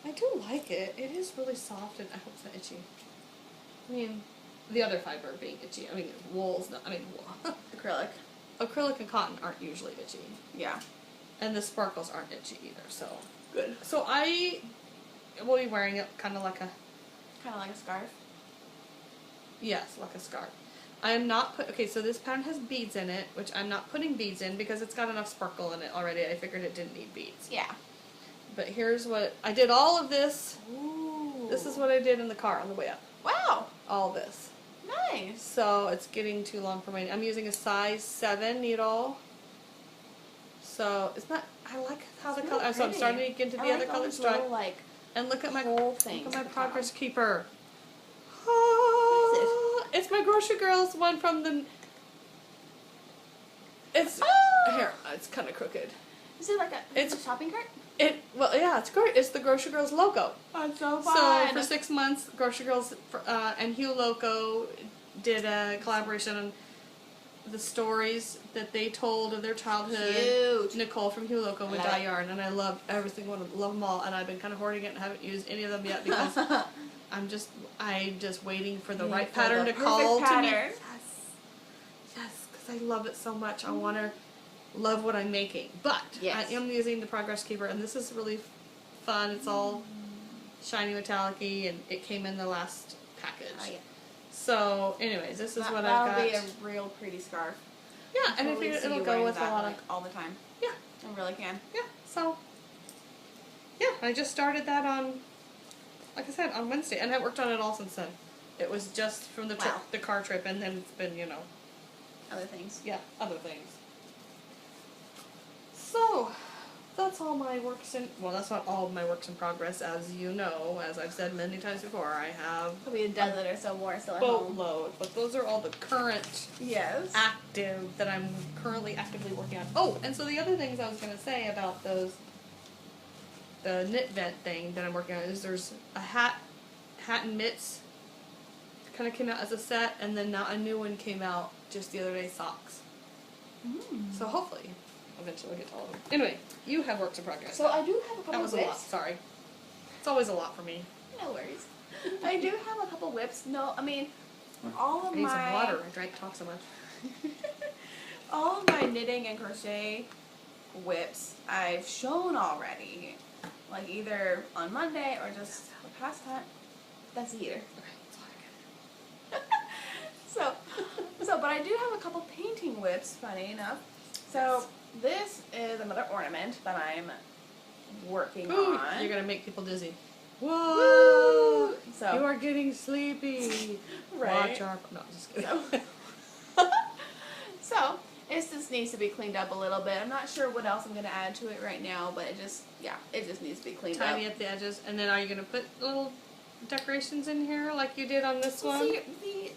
I do like it. It is really soft, and I hope it's not itchy. I mean, the other fiber being itchy. I mean, wool's not, wool. Acrylic. Acrylic and cotton aren't usually itchy. Yeah. And the sparkles aren't itchy either, so. Good. So I will be wearing it kind of like a... Kind of like a scarf. Yes, like a scarf. I am not okay, so this pattern has beads in it, which I'm not putting beads in because it's got enough sparkle in it already. I figured it didn't need beads. Yeah. But here's what, I did all of this. Ooh. This is what I did in the car on the way up. Wow. All this. Nice. So it's getting too long for me. I'm using a size 7 needle. So it's not, I like how the color, so I'm starting to get into the other color stripe. Like, and look at my whole thing. Look at my progress keeper. What is it? It's my Grocery Girls one from the. It's here. It's kind of crooked. Is it like it's a shopping cart? Well, yeah, it's great. It's the Grocery Girls logo. That's so fun. So for 6 months, Grocery Girls and Hugh Loco did a collaboration on the stories that they told of their childhood. Cute. Nicole from Hugh Loco would dye yarn, and I loved every single one. Love them all, and I've been kind of hoarding it and haven't used any of them yet because I'm just waiting for the right pattern to call to me. Yes, because I love it so much. I want to love what I'm making, but I am using the Progress Keeper, and this is really fun. It's all shiny metallic-y, and it came in the last package. Oh, yeah. So, anyways, this is what I've got. That'll be a real pretty scarf. Yeah, and it'll go with a lot of all the time. Yeah, it really can. Yeah, so yeah, I just started that on, like I said, on Wednesday, and I worked on it all since then. It was just from the trip, the car trip, and then it's been other things. Yeah, other things. So, that's all my works in, well, that's not all of my works in progress, as you know, as I've said many times before. I have probably a dozen or so more still at home. Boatload, but those are all the current, active, that I'm currently actively working on. Oh, and so the other things I was going to say about those, the knit vent thing that I'm working on is there's a hat and mitts, kind of came out as a set, and then now a new one came out just the other day, socks. So hopefully eventually we'll get to all of them. Anyway, you have works in progress. So I do have a couple That was whips. a lot, sorry. It's always a lot for me. No worries. I do have a couple whips. No, I mean, all of I need some my... water. I talk so much. all of my knitting and crochet whips I've shown already. Like either on Monday or just the past time. That's the heater. Okay, that's So, but I do have a couple painting whips, funny enough. So, this is another ornament that I'm working on. You're going to make people dizzy. Whoa! Woo! So, you are getting sleepy. Right. Watch our... No, just kidding. So, it just needs to be cleaned up a little bit. I'm not sure what else I'm going to add to it right now, but it just needs to be cleaned up. Tidy up the edges. And then are you going to put little decorations in here like you did on this one? See,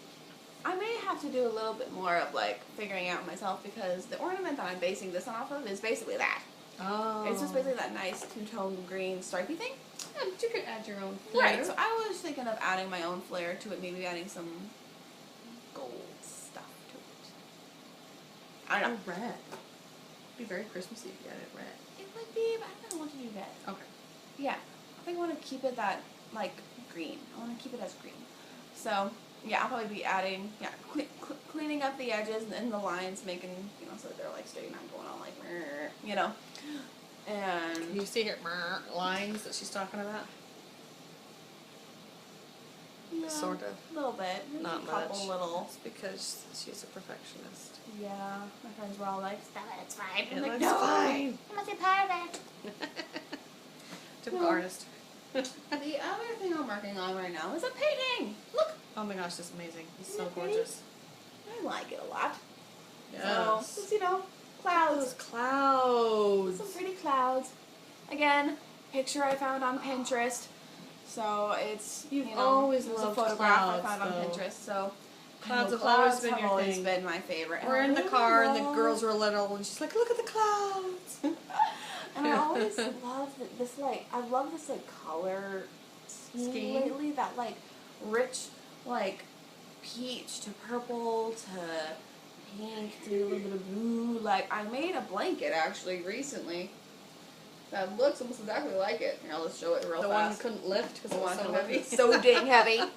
I may have to do a little bit more of figuring out myself because the ornament that I'm basing this off of is basically that. Oh. It's just basically that nice two-tone green stripy thing. Yeah, but you could add your own flair. Right, so I was thinking of adding my own flair to it, maybe adding some gold stuff to it. I don't know. Red. It'd be very Christmassy if you added red. It would be, but I don't want to do red. Okay. Yeah, I think I want to keep it that, green. I want to keep it as green. So, yeah, I'll probably be adding, cleaning up the edges and the lines, making, so that they're, straight, not going on, and... Can you see her lines that she's talking about? Yeah, sort of. A little bit. Maybe Not a couple much. little. It's because she's a perfectionist. Yeah, my friends were all like, "Stella, it's fine." It I'm like, looks "No, fine." it must be perfect. Typical artist. The other thing I'm working on right now is a painting. Look. Oh my gosh, that's amazing. It's so Isn't it pretty? gorgeous. I like it a lot. Yes. So, just, clouds. Those clouds. Some pretty clouds. Again, picture I found on Pinterest. So it's, always it was a loved photograph clouds, I found though. on Pinterest. So Clouds have always been your always thing. been my favorite. We're in the car and the girls were little and she's like, look at the clouds. And I always love this, I love this, color scheme lately. That, rich, peach to purple to pink to a little bit of blue. I made a blanket, actually, recently that looks almost exactly like it. Here, I'll just show it real The fast. one you couldn't lift because it was so heavy. So dang heavy. Here.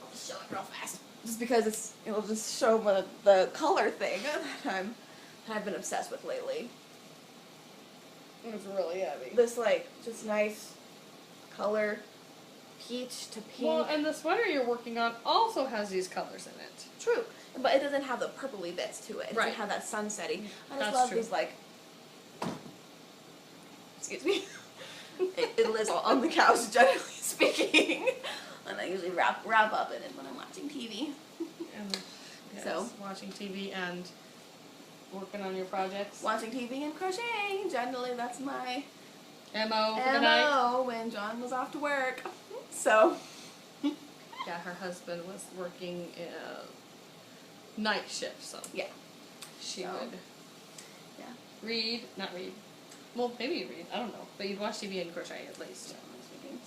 I'll just show it real fast. Just because it'll just show the color thing that I've been obsessed with lately. It's really heavy. This, just nice color, peach to pink. Well, and the sweater you're working on also has these colors in it. True. But it doesn't have the purpley bits to it. It doesn't have that sunsetty. I just love these, excuse me. it lives on the couch, generally speaking. And I usually wrap up in it when I'm watching TV. And, yes, so, watching TV and working on your projects. Watching TV and crocheting. Generally, that's my MO for the night. when John was off to work. So. Yeah, her husband was working night shift, so. Yeah. She would Yeah. Read, not read. Well, maybe you read. I don't know. But you'd watch TV and crochet at least.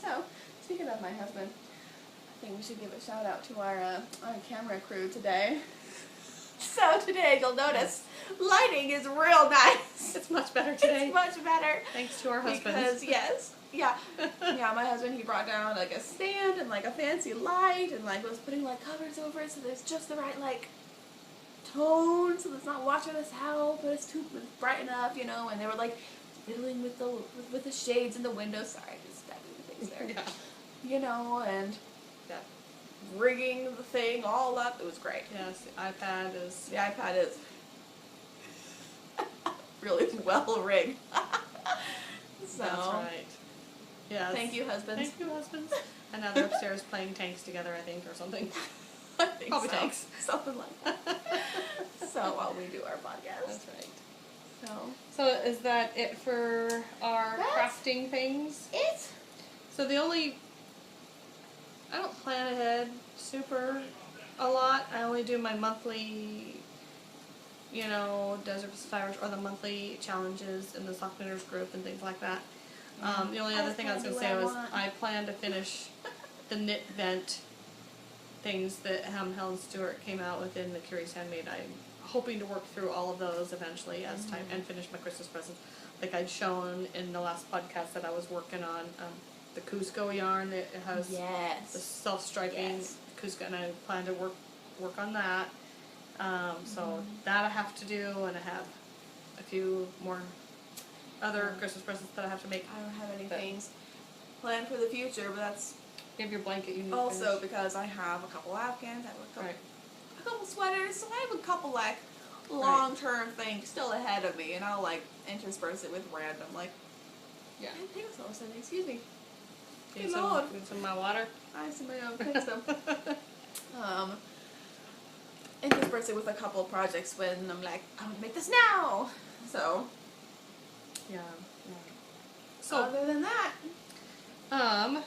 So, speaking of my husband, I think we should give a shout out to our camera crew today. So today, you'll notice, lighting is real nice. It's much better today. It's much better. Thanks to our husbands. Because, yes, yeah, my husband, he brought down, like, a stand and, like, a fancy light and, like, was putting, like, covers over it so there's just the right, like, tone so it's not watching us out, but it's bright enough, you know, and they were, like, fiddling with the shades in the window. Sorry, just stabbing the things there. Yeah. You know, and Yeah. rigging the thing all up. It was great. Yes, the iPad is... The iPad is really well rigged. So, That's right. Yes. thank you, husbands. Thank you, husbands. And now they're upstairs playing tanks together, I think, or something. I think Probably so. tanks. Something like that. So, while we do our podcast. That's right. So, is that it for our crafting things? it's... So the only... I don't plan ahead super a lot. I only do my monthly, you know, Desert Pacific Irish or the monthly challenges in the sock knitters group and things like that. The only other thing I was going to say was I plan to finish the knit vent things that Helen Stewart came out with in the Curious Handmade. I'm hoping to work through all of those eventually as time and finish my Christmas presents. Like I'd shown in the last podcast that I was working on the Cusco yarn that has the self-striping Cusco, and I plan to work on that. So that I have to do, and I have a few more other Christmas presents that I have to make. I don't have any things planned for the future, but that's You have your blanket you need also to finish. because I have a couple Afghans, I have a couple, Right. a couple sweaters, so I have a couple like long-term things still ahead of me, and I'll like intersperse it with random like. Yeah. I think so. Excuse me. Need Good some, Lord. need some of my water? I see my own take some. Intersperse it with a couple projects when I'm like, I want to make this now. So. Yeah. So Other than that, that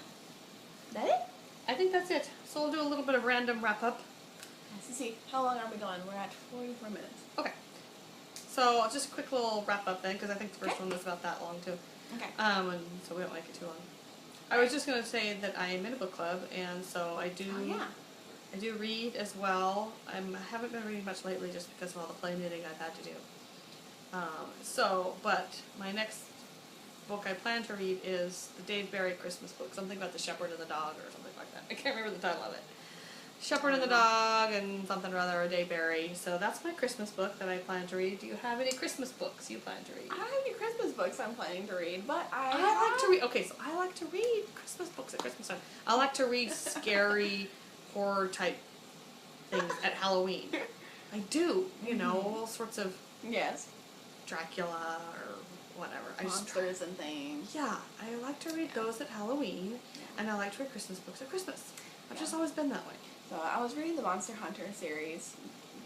it? I think that's it. So we'll do a little bit of random wrap up. Let's see, how long are we going? We're at 44 minutes. Okay. So just a quick little wrap up then, because I think the first one was about that long too. Okay. And so we don't make it too long. I was just going to say that I am in a book club, and so I do. Oh yeah. I do read as well. I haven't been reading much lately just because of all the play knitting I've had to do. But my next book I plan to read is the Dave Barry Christmas book, something about the shepherd and the dog or something like that. I can't remember the title of it. Shepherd and the Dog and something or other, or Dave Barry. So that's my Christmas book that I plan to read. Do you have any Christmas books you plan to read? I don't have any Christmas books I'm planning to read, but I like to read. Okay, so I like to read Christmas books at Christmas time. I like to read scary horror type things at Halloween. I do, you know, all sorts of Yes. Dracula or whatever. Monsters and things. Yeah, I like to read those at Halloween, and I like to read Christmas books at Christmas. I've just always been that way. So I was reading the Monster Hunter series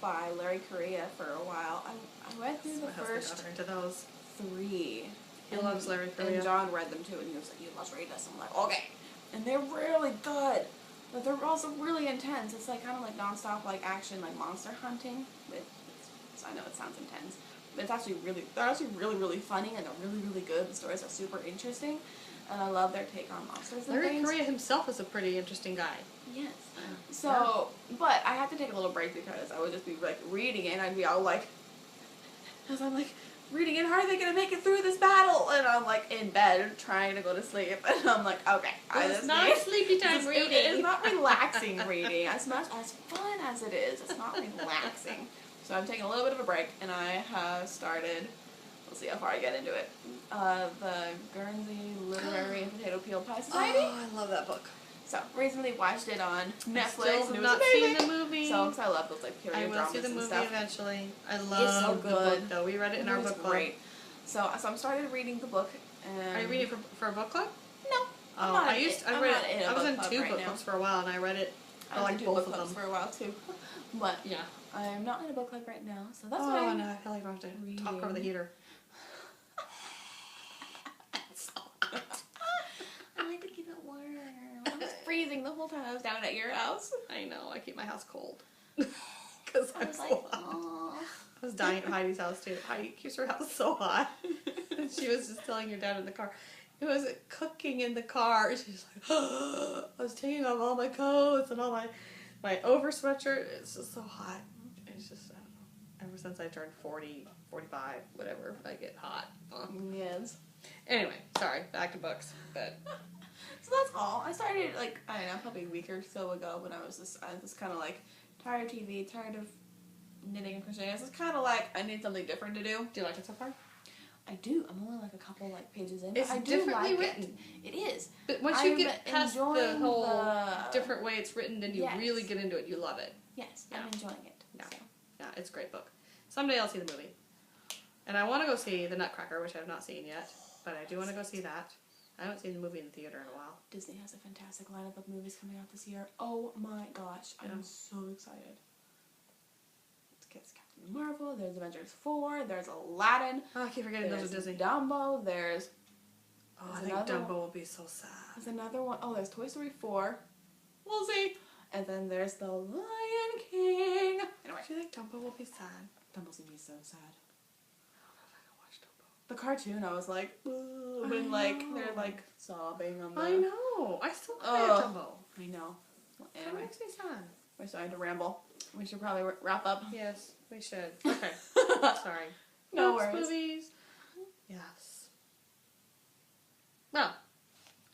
by Larry Correia for a while. I read through the My husband first got her into those. 3. He loves Larry Correia. And John read them too, and he was like, "You must read this." I'm like, "Okay." And they're really good, but they're also really intense. It's like kind of like nonstop like action, like monster hunting. I know it sounds intense, but it's actually they're actually really funny, and they're really good. The stories are super interesting, and I love their take on monsters and Larry things. Correia himself is a pretty interesting guy. Yes. So, but I had to take a little break because I would just be like reading it and I'd be all like, as I'm like reading it, how are they going to make it through this battle? And I'm like in bed trying to go to sleep and I'm like, okay. It's not sleepy time reading. It is not relaxing reading. As much as fun as it is, it's not relaxing. So I'm taking a little bit of a break and I have started, we'll see how far I get into it, the Guernsey Literary and Potato Peel Pie Society. Oh, I love that book. So, recently watched it on Netflix. Still and have it was not amazing. seen the movie. So, because I love those like period I will dramas see the and movie stuff. eventually. I love the book though. We read it in our book club. Great. So I'm started reading the book. And Are you reading it for a book club? No. Oh, I was in 2 book clubs for a while, and I read it. I like both of them for a while too. But yeah, I'm not in a book club right now, so that's oh, why. no, I feel like I have to talk over the heater. I like to keep it warm. I was freezing the whole time I was down at your house. I know. I keep my house cold. Because I I'm was so like, hot. oh. I was dying at Heidi's house too. Heidi keeps her house so hot. And she was just telling her dad in the car. It was cooking in the car. She's like, I was taking off all my coats and all my over sweatshirt. It's just so hot. It's just, I don't know. Ever since I turned 40, 45, whatever, I get hot. Yes. Anyway, sorry, back to books. But So that's all. I started, like, I don't know, probably a week or so ago when I was just kind of like tired of TV, tired of knitting and crocheting. It's just kind of like I need something different to do. do you like it so far? I do. I'm only like a couple like pages in. It's but I do differently like written. It is. But once you I'm get past the enjoying whole the- different way it's written and you Yes. really get into it, you love it. Yes, Yeah. I'm enjoying it. Yeah. So. Yeah, it's a great book. Someday I'll see the movie. And I want to go see The Nutcracker, which I have not seen yet. But I do want to go see that. I haven't seen the movie in the theater in a while. Disney has a fantastic lineup of movies coming out this year. Oh my gosh, Yeah. I'm so excited. It's Captain Marvel, there's Avengers 4, there's Aladdin, Oh, I keep forgetting those there's are Disney. Dumbo, there's Oh, I there's think another Dumbo will be so sad. another one. Oh, there's Toy Story 4. We'll see. And then there's The Lion King. Anyway, Do you think Dumbo will be sad? Dumbo's gonna be so sad. I can watch Dumbo. The cartoon, I was like, ooh, I when like know. they're like sobbing on the. I know. I still cry at Ugh. Dumbo. I know. That Anyway, makes me sad. we're starting to ramble. We should probably wrap up. Yes, we should. Okay. Sorry. No Books, worries. Movies. Yes. Well,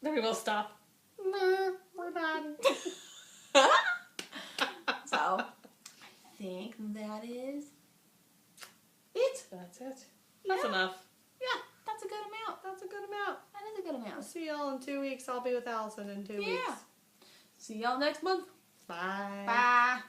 then we will stop. Nah, we're done. So, I think that is it. That's it. That's Yeah. enough. Yeah, that's a good amount. That's a good amount. That is a good I'll amount. see y'all in 2 weeks. I'll be with Allison in 2 weeks. Yeah. See y'all next month. Bye. Bye.